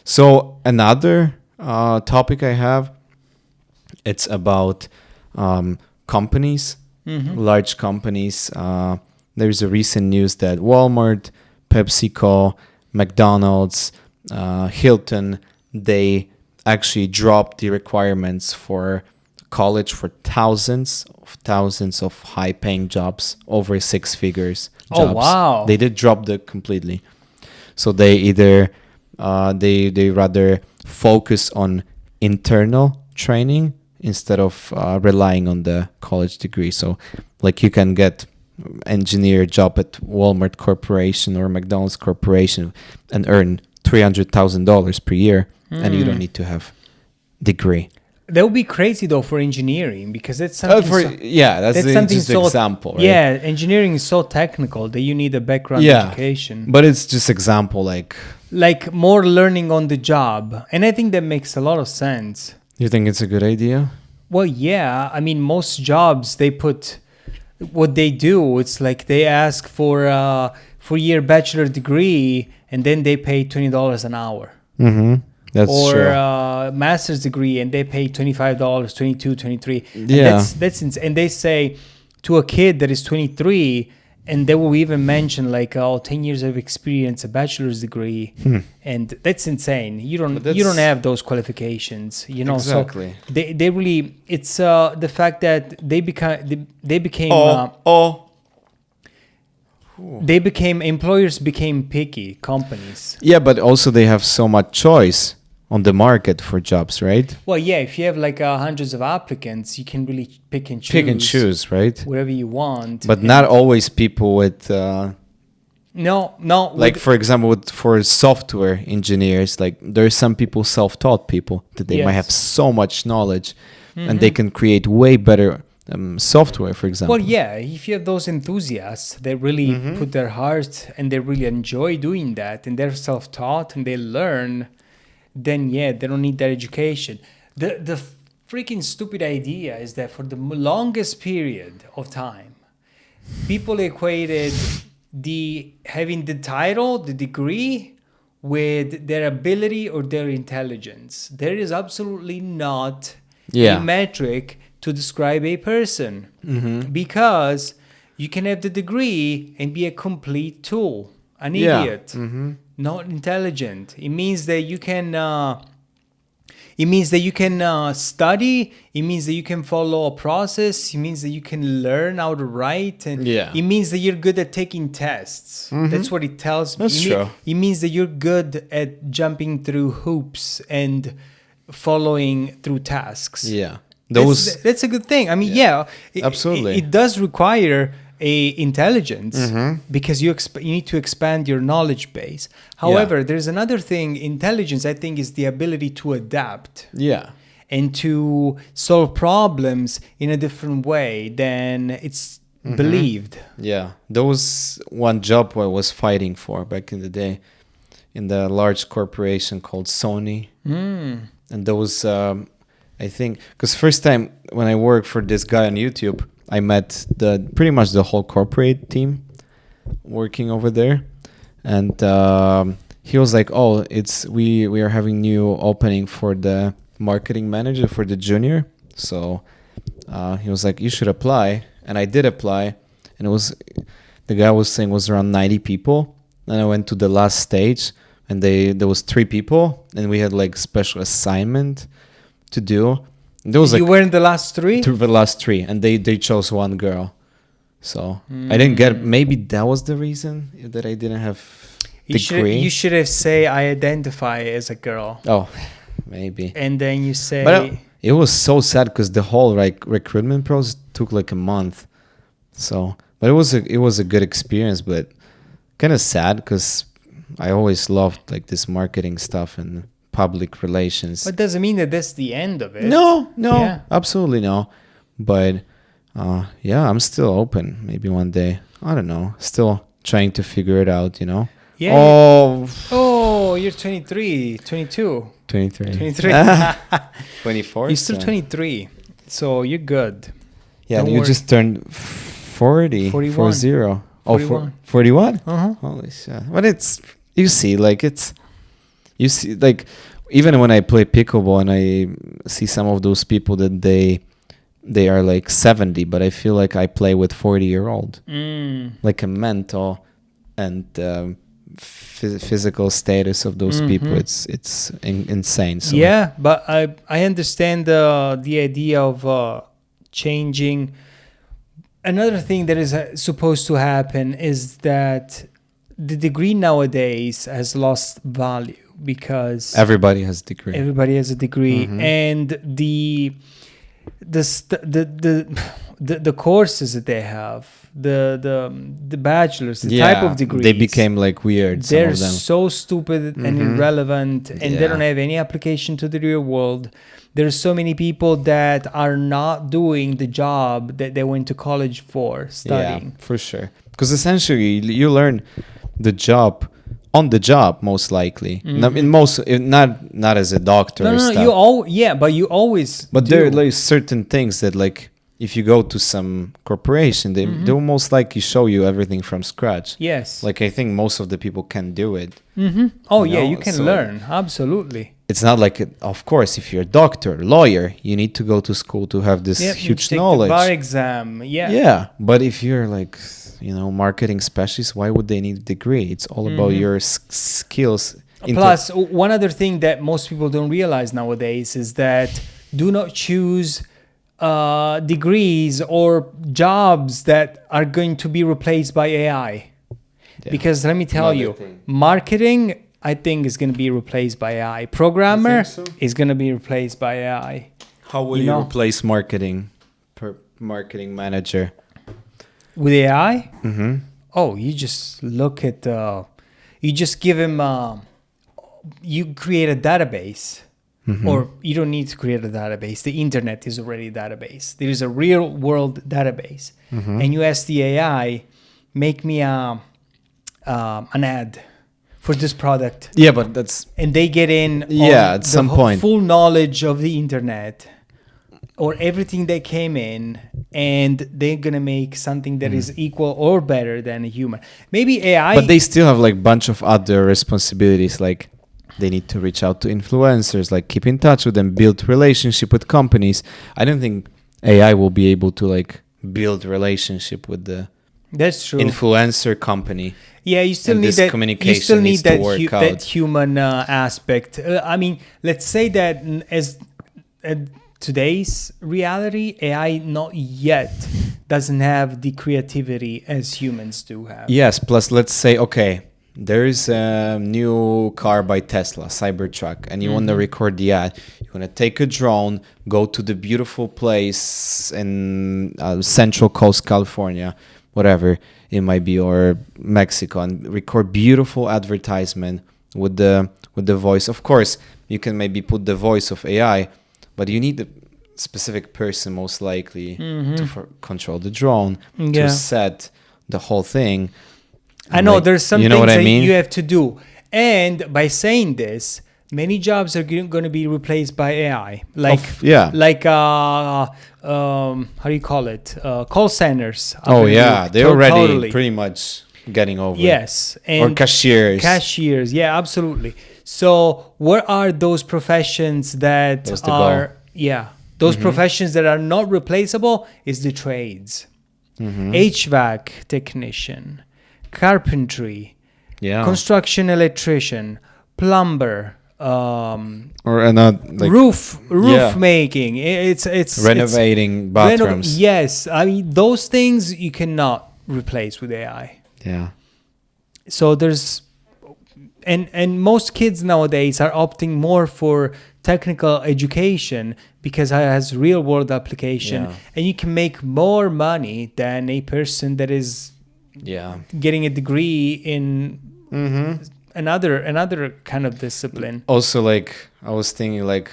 So another topic I have, it's about companies, large companies. There's a recent news that Walmart, PepsiCo, McDonald's, Hilton, they actually dropped the requirements for college for thousands of high-paying jobs, over 6 figures jobs. Oh wow! They did drop the completely. So they either they rather focus on internal training instead of relying on the college degree. So like you can get engineer job at Walmart Corporation or McDonald's Corporation and earn $300,000 per year, and you don't need to have degree. That would be crazy though for engineering, because that's something. That's something just an example. Right? Yeah, engineering is so technical that you need a background education. But it's just example, like more learning on the job, and I think that makes a lot of sense. You think it's a good idea? Well, yeah. I mean, most jobs they put what they do. It's like they ask for a 4-year bachelor degree, and then they pay $20 an hour. Mm-hmm. That's Or true. master's degree, and they pay $25, 22, 23. And Yeah. that's and they say to a kid that is 23, and they will even mention like 10 years of experience, a bachelor's degree, and that's insane. You don't have those qualifications, you know. Exactly. So they really, it's the fact that they became employers became picky companies. Yeah, but also they have so much choice on the market for jobs, right? Well, yeah, if you have like hundreds of applicants, you can really pick and choose Right? whatever you want. But not always people with no. like for example for software engineers, like there's some people, self-taught people, that they might have so much knowledge and they can create way better software, for example. Well, yeah, if you have those enthusiasts that really put their heart and they really enjoy doing that and they're self-taught and they learn, then yeah, they don't need that education. The freaking stupid idea is that for the longest period of time, people equated having the title, the degree, with their ability or their intelligence. There is absolutely not a metric to describe a person, because you can have the degree and be a complete tool, an idiot, not intelligent. It means that you can study. It means that you can follow a process. It means that you can learn how to write, and it means that you're good at taking tests. That's what it tells me. That's true. It means that you're good at jumping through hoops and following through tasks. Yeah. That's a good thing. I mean, absolutely. It does require a intelligence, because you need to expand your knowledge base. However, there's another thing. Intelligence, I think, is the ability to adapt. Yeah. And to solve problems in a different way than it's believed. Yeah. There was one job I was fighting for back in the day in the large corporation called Sony. And there was, I think, because first time when I worked for this guy on YouTube, I met pretty much the whole corporate team working over there. And he was like, oh, we are having new opening for the marketing manager for the junior. So he was like, you should apply. And I did apply. And the guy was saying was around 90 people. And I went to the last stage, and there was 3 people, and we had like special assignment to do. You were in the last 3? The last 3, and they chose one girl. So I didn't get. Maybe that was the reason that I didn't have degree. You should have say I identify as a girl. Oh, maybe. And then you say. But it was so sad because the whole recruitment process took like a month. So, but it was a good experience, but kind of sad because I always loved like this marketing stuff and public relations. But doesn't mean that that's the end of it. No, absolutely no. But I'm still open. Maybe one day. I don't know. Still trying to figure it out, you know? Yeah. Oh, you're 23, 22. 23. 23. 24. You're still 23. So you're good. Yeah, Don't you worry. just turned 40. 41. 40. 41. 41? Uh-huh. Holy shit. But you see, even when I play pickleball and I see some of those people that they are like 70, but I feel like I play with 40-year-old. Like a mental and physical status of those people, it's insane. So. Yeah, but I understand the idea of changing. Another thing that is supposed to happen is that the degree nowadays has lost value because everybody has a degree. Everybody has a degree, and the courses that they have, the bachelors, the type of degrees, they became like weird. They're some of them. so stupid and irrelevant, and they don't have any application to the real world. There's so many people that are not doing the job that they went to college for studying. Yeah, for sure. Because essentially, you learn the job on the job, most likely. Not as a doctor No, or no, no. stuff. But you always. But do. there are like certain things that, like, if you go to some corporation, they will most likely show you everything from scratch. Yes. Like, I think most of the people can do it. Oh you yeah, know, you can so- learn absolutely. It's not like, of course, if you're a doctor, lawyer, you need to go to school to have this Yeah, huge take knowledge. the bar exam. Yeah. Yeah, but if you're like, marketing specialist, why would they need a degree? It's all about your skills. Plus, one other thing that most people don't realize nowadays is that do not choose degrees or jobs that are going to be replaced by AI. Yeah. Because let me tell Another you, thing. marketing, I think, is going to be replaced by AI. Programmer so? is going to be replaced by AI. How will you you know? replace marketing per marketing manager? With AI? Mm-hmm. Oh, you just look at, you just give him, you create a database. Or you don't need to create a database. The internet is already a database. There is a real world database. And you ask the AI, make me an ad for this product. Yeah, but that's And they get in at some point. full knowledge of the internet or everything that came in, and they're going to make something that is equal or better than a human. Maybe AI... But they still have like bunch of other responsibilities, like they need to reach out to influencers, like keep in touch with them, build relationship with companies. I don't think AI will be able to like build relationship with the That's true. influencer company. Yeah, you still And need this that. communication You still need needs to that work that out. human aspect. I mean, let's say that as today's reality, AI not yet doesn't have the creativity as humans do have. Yes, plus let's say, okay, there is a new car by Tesla, Cybertruck, and you want to record the ad. You want to take a drone, go to the beautiful place in Central Coast, California, whatever it might be, or Mexico, and record beautiful advertisement with the voice. Of course, you can maybe put the voice of AI, but you need a specific person most likely to control the drone, to set the whole thing. I know Like, there's some you know things what I that mean? you have to do, and by saying this, many jobs are going to be replaced by AI. Like how do you call it? Call centers. They're already pretty much getting over. Yes, it. Or cashiers. Cashiers, yeah, absolutely. So, what are those professions that That's the are? goal. Yeah, those professions that are not replaceable is the trades. HVAC technician, carpentry, construction electrician, plumber, or another like roof making. It's renovating bathrooms. Yes, I mean those things you cannot replace with AI. Yeah. So there's and most kids nowadays are opting more for technical education because it has real world application, and you can make more money than a person that is getting a degree in another kind of discipline. Also, like I was thinking, like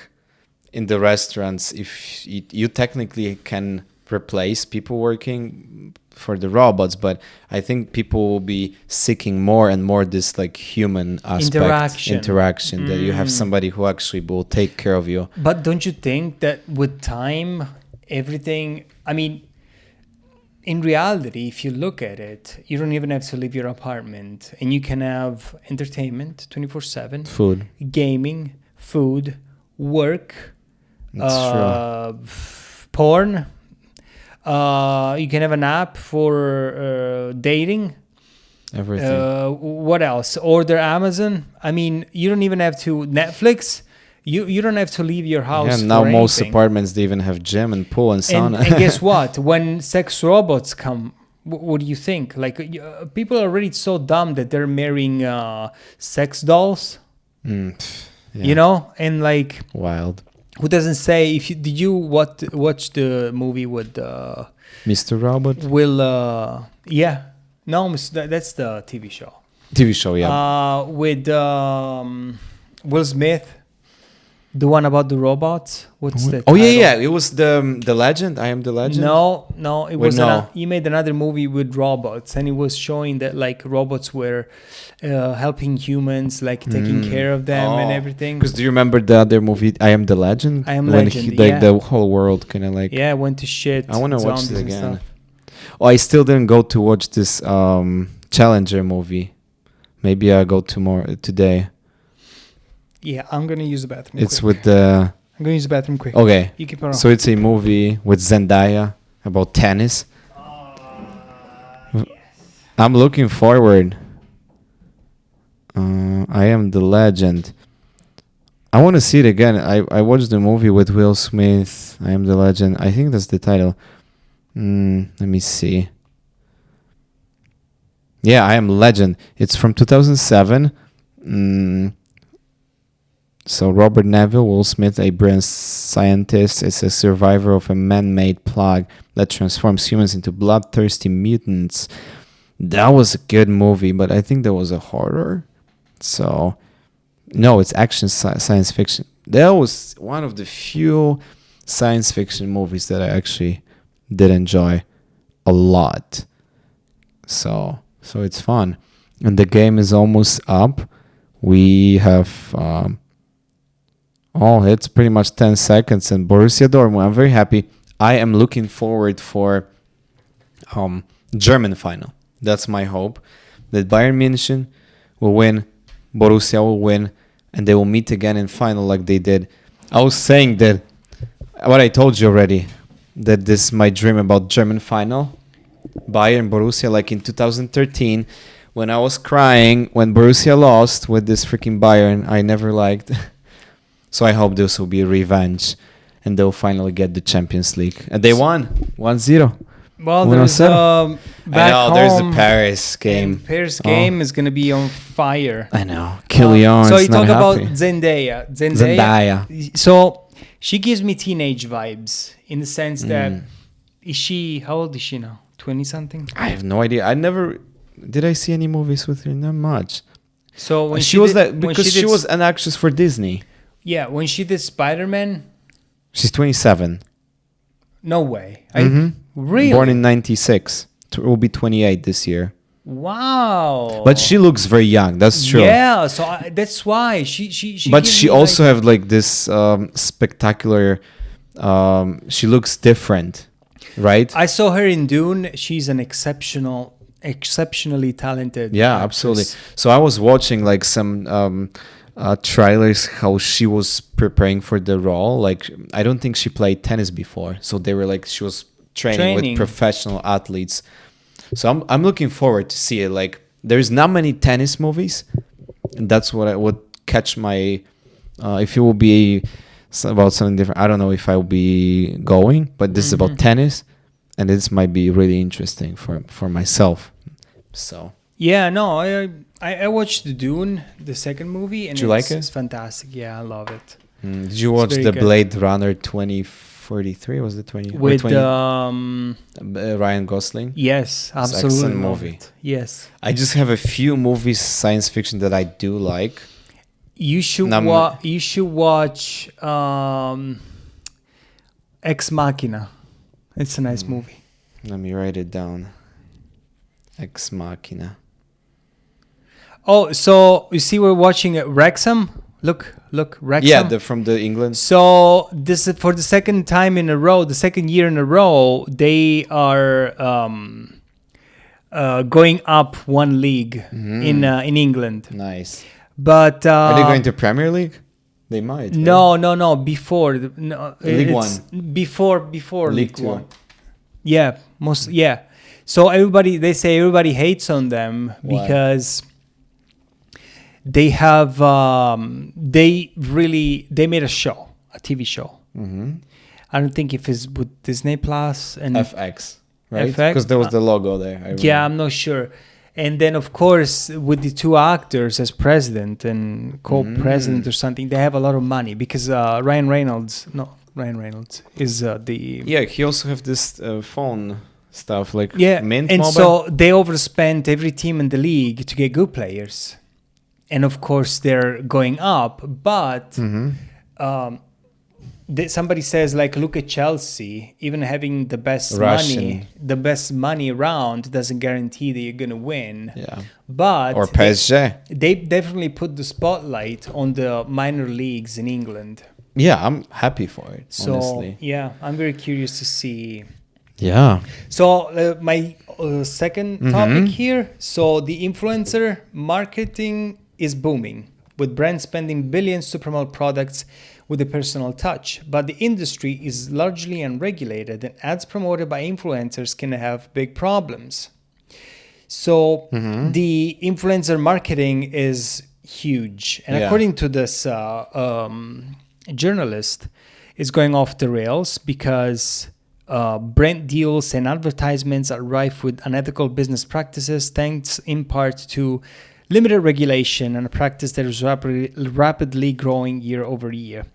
in the restaurants, if you technically can replace people working for the robots, but I think people will be seeking more and more this like human aspect, interaction that you have somebody who actually will take care of you. But don't you think that with time, everything, I mean, in reality, if you look at it, you don't even have to leave your apartment, and you can have entertainment 24/7, food, gaming, food, work, That's porn. You can have an app for dating. Everything. What else? Order Amazon. I mean, you don't even have to Netflix. You don't have to leave your house. Yeah, now for most anything. apartments they even have gym and pool and sauna. And guess what? When sex robots come, what do you think? Like people are already so dumb that they're marrying sex dolls. You know, and like wild. Who doesn't say? Did you watch the movie with Mr. Robot? Will? No, that's the TV show. TV show, yeah. With Will Smith. Yeah, yeah, yeah. Will Smith. Yeah, yeah, yeah. Will Smith. The one about the robots. What's the Oh title? yeah. It was the Legend. I Am the Legend. No, it Wait, was no. he made another movie with robots, and it was showing that like robots were helping humans, like taking care of them and everything. Because do you remember the other movie, I Am the Legend? I Am when Legend, like yeah. the whole world kind of like. Yeah, went to shit. I want to watch zombies it and again. stuff. Oh, I still didn't go to watch this Challenger movie. Maybe I'll go today. Yeah, I'm gonna use the bathroom. It's quick. with the. I'm gonna use the bathroom quick. Okay. You keep on. So it's a movie with Zendaya about tennis. Yes. I'm looking forward. I Am the Legend. I want to see it again. I watched the movie with Will Smith. I Am the Legend. I think that's the title. Let me see. Yeah, I Am Legend. It's from 2007. So Robert Neville, Will Smith, a brilliant scientist, is a survivor of a man-made plague that transforms humans into bloodthirsty mutants. That was a good movie, but I think that was a horror. So, no, it's action science fiction. That was one of the few science fiction movies that I actually did enjoy a lot. So it's fun. And the game is almost up. We have... it's pretty much 10 seconds. And Borussia Dortmund, I'm very happy. I am looking forward for German final. That's my hope. That Bayern München will win, Borussia will win, and they will meet again in final like they did. I was saying that, what I told you already, that this is my dream about German final. Bayern, Borussia, like in 2013, when I was crying when Borussia lost with this freaking Bayern I never liked. So I hope this will be a revenge and they'll finally get the Champions League. And they won 1-0. Well, there's back I know, home, there's the Paris game. and Paris game is gonna be on fire. I know. Kylian so is you not talk happy. about Zendaya. Zendaya. So she gives me teenage vibes in the sense that is she? How old is she now? 20 something. I have no idea. I never did. I see any movies with her? Not much. So when she was an actress for Disney. Yeah, when she did Spider-Man. She's 27. No way. Really? Born in 96. Will be 28 this year. Wow. But she looks very young. That's true. Yeah, so that's why she But gives she me, also have like this spectacular. She looks different, right? I saw her in Dune. She's an exceptionally talented. Yeah, actress. absolutely. So I was watching like some trailers how she was preparing for the role. Like I don't think she played tennis before, so they were like she was training with professional athletes. So I'm looking forward to see it. Like there's not many tennis movies, and that's what I would catch my. If it will be about something different, I don't know if I will be going. But this is about tennis, and this might be really interesting for myself. So yeah, no, I watched the Dune, the second movie, and did you like it? It's fantastic. Yeah, I love it. Did you watch the good. Blade Runner 2043? Was it 20? With 20 Ryan Gosling? yes, It's an absolutely excellent love movie. it. Yes, I just have a few movies, science fiction, that I do like. you should you should watch Ex Machina. It's a nice movie. Let me write it down. Ex Machina. Oh, so you see, we're watching Wrexham. Look, Wrexham. Yeah, from the England. So this is for the second time in a row, the second year in a row, they are going up one league in England. Nice. But Are they going to Premier League? They might. No. Before League it's One. Before League League One. Two. Yeah, yeah. So they say everybody hates on them. Why? Because they have they made a show, a TV show. I don't think if it's with Disney Plus and FX, right? FX? Because there was the logo there. yeah, I'm not sure. And then of course with the two actors as president and co-president or something, they have a lot of money because Ryan Reynolds is the Yeah, he also have this phone stuff like Mint and Mobile. so they overspent every team in the league to get good players, and of course they're going up, but somebody says like, look at Chelsea, even having the best money around doesn't guarantee that you're gonna win. Yeah. But Or PSG. they definitely put the spotlight on the minor leagues in England. Yeah, I'm happy for it. So honestly. yeah, I'm very curious to see. Yeah. So my second topic here. So the influencer marketing is booming, with brands spending billions to promote products with a personal touch. But the industry is largely unregulated, and ads promoted by influencers can have big problems. So the influencer marketing is huge. And according to this journalist, it's going off the rails because brand deals and advertisements are rife with unethical business practices, thanks in part to limited regulation and a practice that is rapidly growing year over year.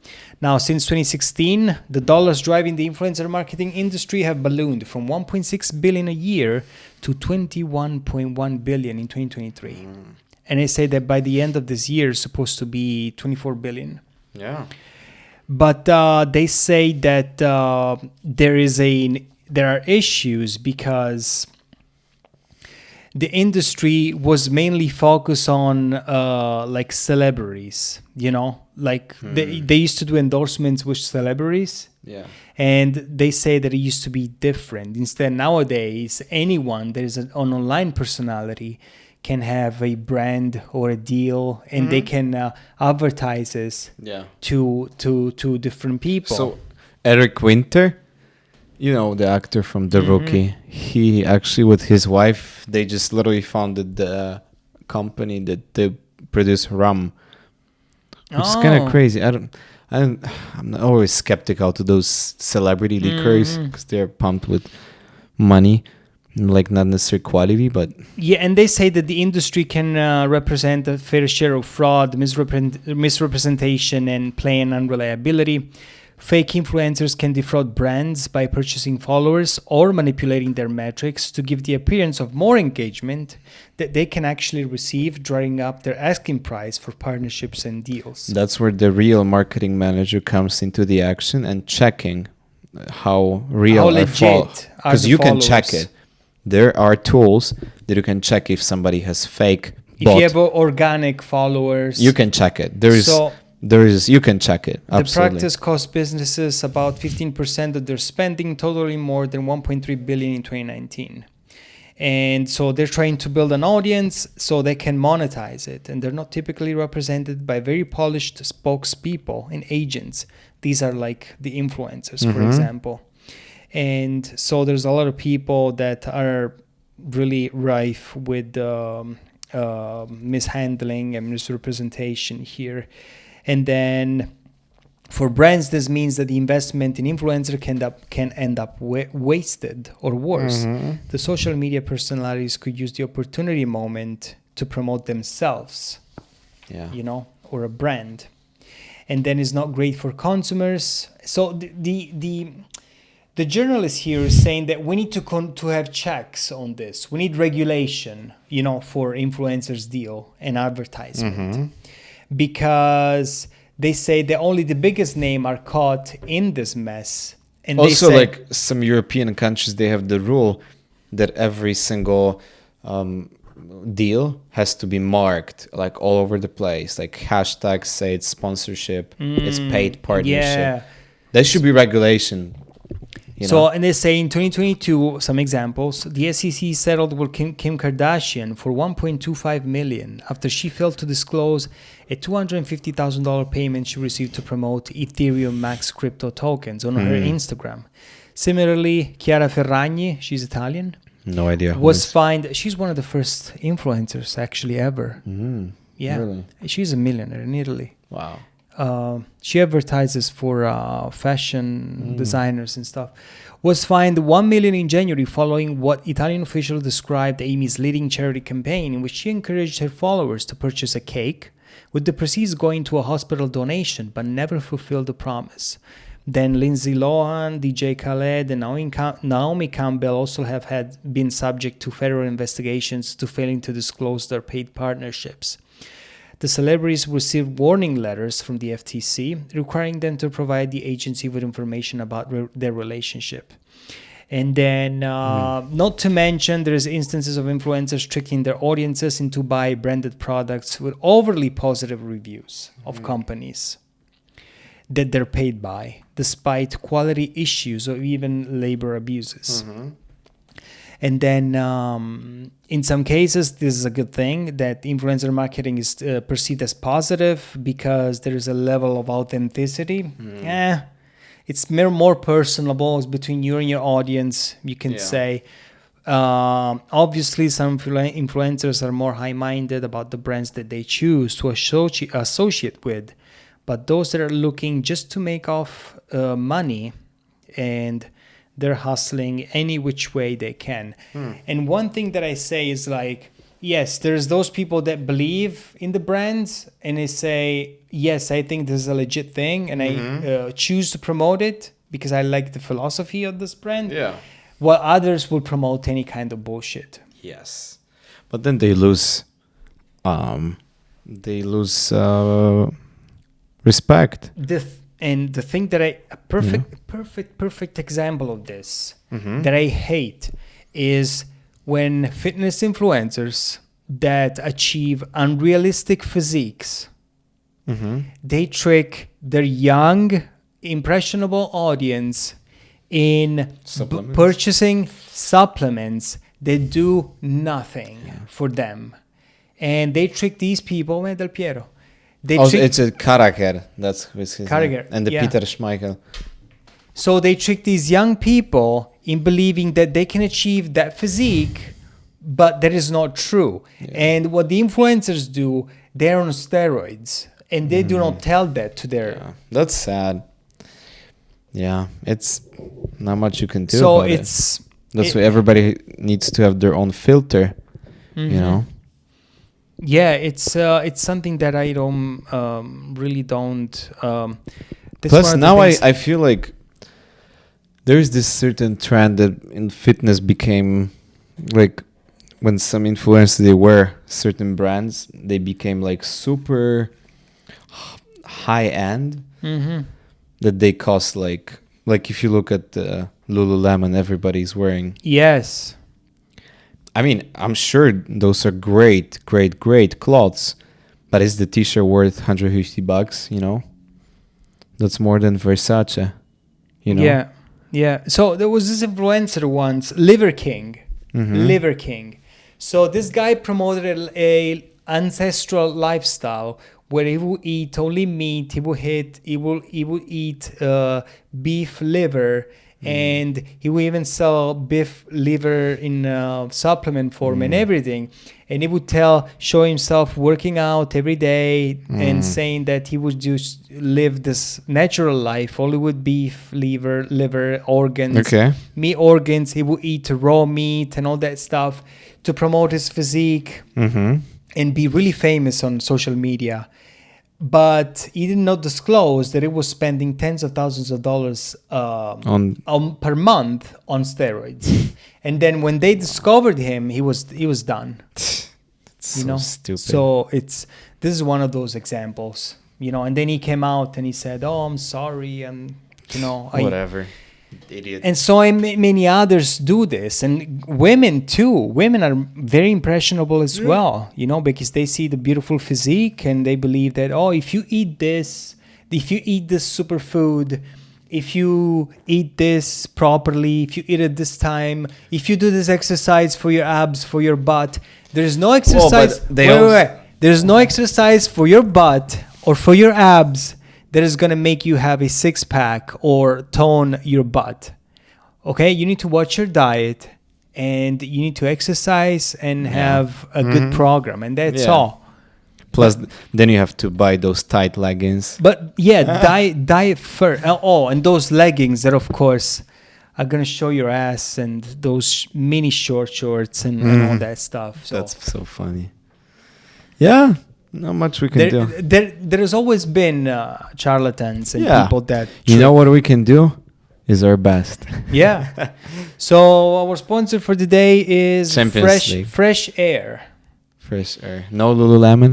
Now, since 2016, the dollars driving the influencer marketing industry have ballooned from 1.6 billion a year to 21.1 billion in 2023. And they say that by the end of this year, it's supposed to be 24 billion. Yeah. But they say that there are issues because the industry was mainly focused on like celebrities, they used to do endorsements with celebrities. Yeah. And they say that it used to be different. Instead, nowadays, anyone that is an online personality can have a brand or a deal, and they can advertise this to different people. So Eric Winter, the actor from The Rookie, he actually, with his wife, they just literally founded the company that they produce rum, which is kind of crazy. I'm always skeptical to those celebrity liquors because they're pumped with money, like not necessarily quality, but and they say that the industry can represent a fair share of fraud, misrepresentation, and plain unreliability. Fake influencers can defraud brands by purchasing followers or manipulating their metrics to give the appearance of more engagement that they can actually receive, driving up their asking price for partnerships and deals. That's where the real marketing manager comes into the action and checking how real how legit are because the you followers. can check it. There are tools that you can check if somebody has fake. If you have organic followers, you can check it. You can check it. Absolutely. The practice costs businesses about 15% of their spending, totaling more than 1.3 billion in 2019. And so they're trying to build an audience so they can monetize it. And they're not typically represented by very polished spokespeople and agents. These are like the influencers, for example. And so there's a lot of people that are really rife with mishandling and misrepresentation here. And then for brands, this means that the investment in influencer can end up wasted or worse. The social media personalities could use the opportunity moment to promote themselves, or a brand. And then it's not great for consumers. So the journalist here is saying that we need to have checks on this. We need regulation, for influencers deal and advertisement. Because they say that only the biggest name are caught in this mess. And also, like some European countries, they have the rule that every single deal has to be marked, like all over the place. Like hashtags say it's sponsorship, it's paid partnership. Yeah. There should be regulation. And they say in 2022, some examples, the SEC settled with Kim Kardashian for $1.25 million after she failed to disclose a $250,000 payment she received to promote Ethereum Max crypto tokens on her Instagram. Similarly, Chiara Ferragni, she's Italian. No idea. Was fined. She's one of the first influencers actually ever. Yeah. Really? She's a millionaire in Italy. Wow. She advertises for fashion designers and stuff. Was fined $1 million in January following what Italian officials described a misleading charity campaign in which she encouraged her followers to purchase a cake, with the proceeds going to a hospital donation, but never fulfilled the promise. Then Lindsay Lohan, DJ Khaled, and Naomi Campbell also have been subject to federal investigations to failing to disclose their paid partnerships. The celebrities received warning letters from the FTC requiring them to provide the agency with information about their relationship. And then, not to mention, there's instances of influencers tricking their audiences into buy branded products with overly positive reviews of companies that they're paid by, despite quality issues or even labor abuses. And then, in some cases, this is a good thing that influencer marketing is perceived as positive because there is a level of authenticity. It's more personable. It's between you and your audience, you can say. Obviously, some influencers are more high-minded about the brands that they choose to associate with. But those that are looking just to make off money, and they're hustling any which way they can. And one thing that I say is like, yes, there's those people that believe in the brands and they say, yes, I think this is a legit thing and I choose to promote it because I like the philosophy of this brand. While others will promote any kind of bullshit. Yes. But then they lose respect. And the thing that a perfect example of this that I hate is when fitness influencers that achieve unrealistic physiques, they trick their young, impressionable audience in purchasing supplements that do nothing for them. And they trick these people, Del Piero. It's a Carragher. That's his Carragher, name. And the Peter Schmeichel. So they trick these young people in believing that they can achieve that physique, but that is not true. And what the influencers do, they're on steroids, and they do not tell that to their... That's sad. Yeah, it's not much you can do so about it. That's why everybody needs to have their own filter, you know? Yeah, it's something that I don't really don't. Plus, now I feel like there is this certain trend that in fitness became like when some influencers they wear certain brands, they became like super high end. That they cost like if you look at Lululemon, everybody's wearing. Yes. I mean, I'm sure those are great clothes, but is the t-shirt worth $150, you know? That's more than Versace, you know? Yeah. So there was this influencer once, Liver King. So this guy promoted a ancestral lifestyle where he will eat only meat, he will eat beef liver, and he will even sell beef liver in supplement form and everything. And he would show himself working out every day and saying that he would just live this natural life, only with beef, liver, organs, meat organs. He would eat raw meat and all that stuff to promote his physique and be really famous on social media. But he did not disclose that he was spending tens of thousands of dollars per month on steroids. And then when they discovered him, he was done. It's so stupid. So this is one of those examples, you know. And then he came out and he said, "Oh, I'm sorry," and you know, whatever. Idiot. And so many others do this, and women too. Women are very impressionable as well, you know, because they see the beautiful physique and they believe that, oh, if you eat this superfood, if you eat this properly, if you eat at this time, if you do this exercise for your abs, for your butt, there's no exercise. There's no exercise for your butt or for your abs that is going to make you have a six-pack or tone your butt. Okay? You need to watch your diet and you need to exercise and have a good program. And that's all. Plus, then you have to buy those tight leggings. But diet first. Oh, and those leggings that, of course, are going to show your ass and those mini shorts and all that stuff. So. That's so funny. Yeah. Not much we can do. There has always been charlatans and people that... You know what we can do? Is our best. Yeah. So our sponsor for today is Fresh Air. Fresh air. No Lululemon?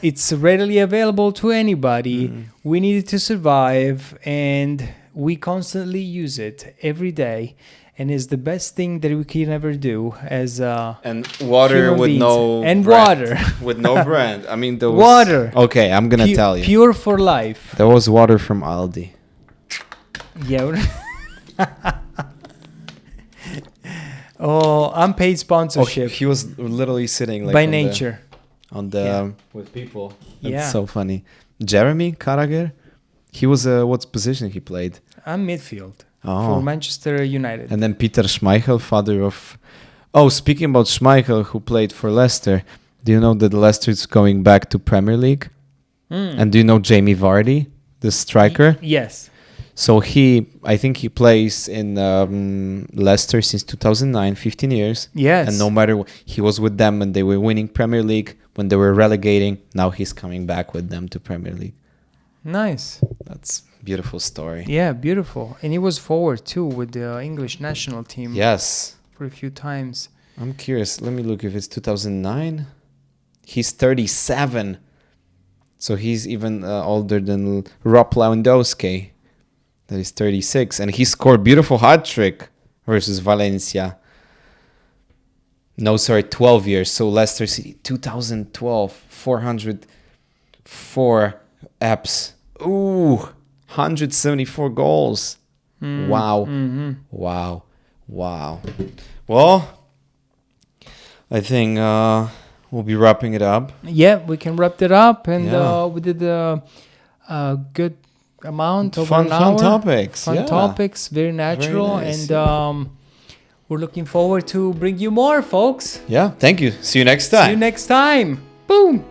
It's readily available to anybody. We need it to survive, and we constantly use it every day, and it's the best thing that we can ever do as And water human with beings. no And brand. water. With no brand. I mean, there was... Water. Okay, I'm going to tell you. Pure for life. There was water from Aldi. Yeah. Oh, unpaid sponsorship he was literally sitting like by on nature. with people. That's Yeah. so funny. Jeremy Carragher, he was what position he played? I'm midfield Oh. for Manchester United. And then Peter Schmeichel, father of... Oh, speaking about Schmeichel, who played for Leicester, do you know that Leicester is going back to Premier League? And do you know Jamie Vardy, the striker? Yes. So I think he plays in Leicester since 2009, 15 years. Yes. And no matter he was with them when they were winning Premier League, when they were relegating, now he's coming back with them to Premier League. Nice. That's a beautiful story. Yeah, beautiful. And he was forward too with the English national team. Yes. For a few times. I'm curious. Let me look if it's 2009. He's 37. So he's even older than Rob Lewandowski. That is 36. And he scored beautiful hat trick versus Valencia. No, sorry, 12 years. So Leicester City, 2012, 404 apps. Ooh, 174 goals. Wow. Mm-hmm. Wow. Wow. Well, I think we'll be wrapping it up. Yeah, we can wrap it up. And Yeah. we did a good amount of Fun an hour. topics. Fun yeah. topics, very natural. nice, And we're looking forward to bring you more, folks. Yeah. Thank you. See you next time. See you next time. Boom.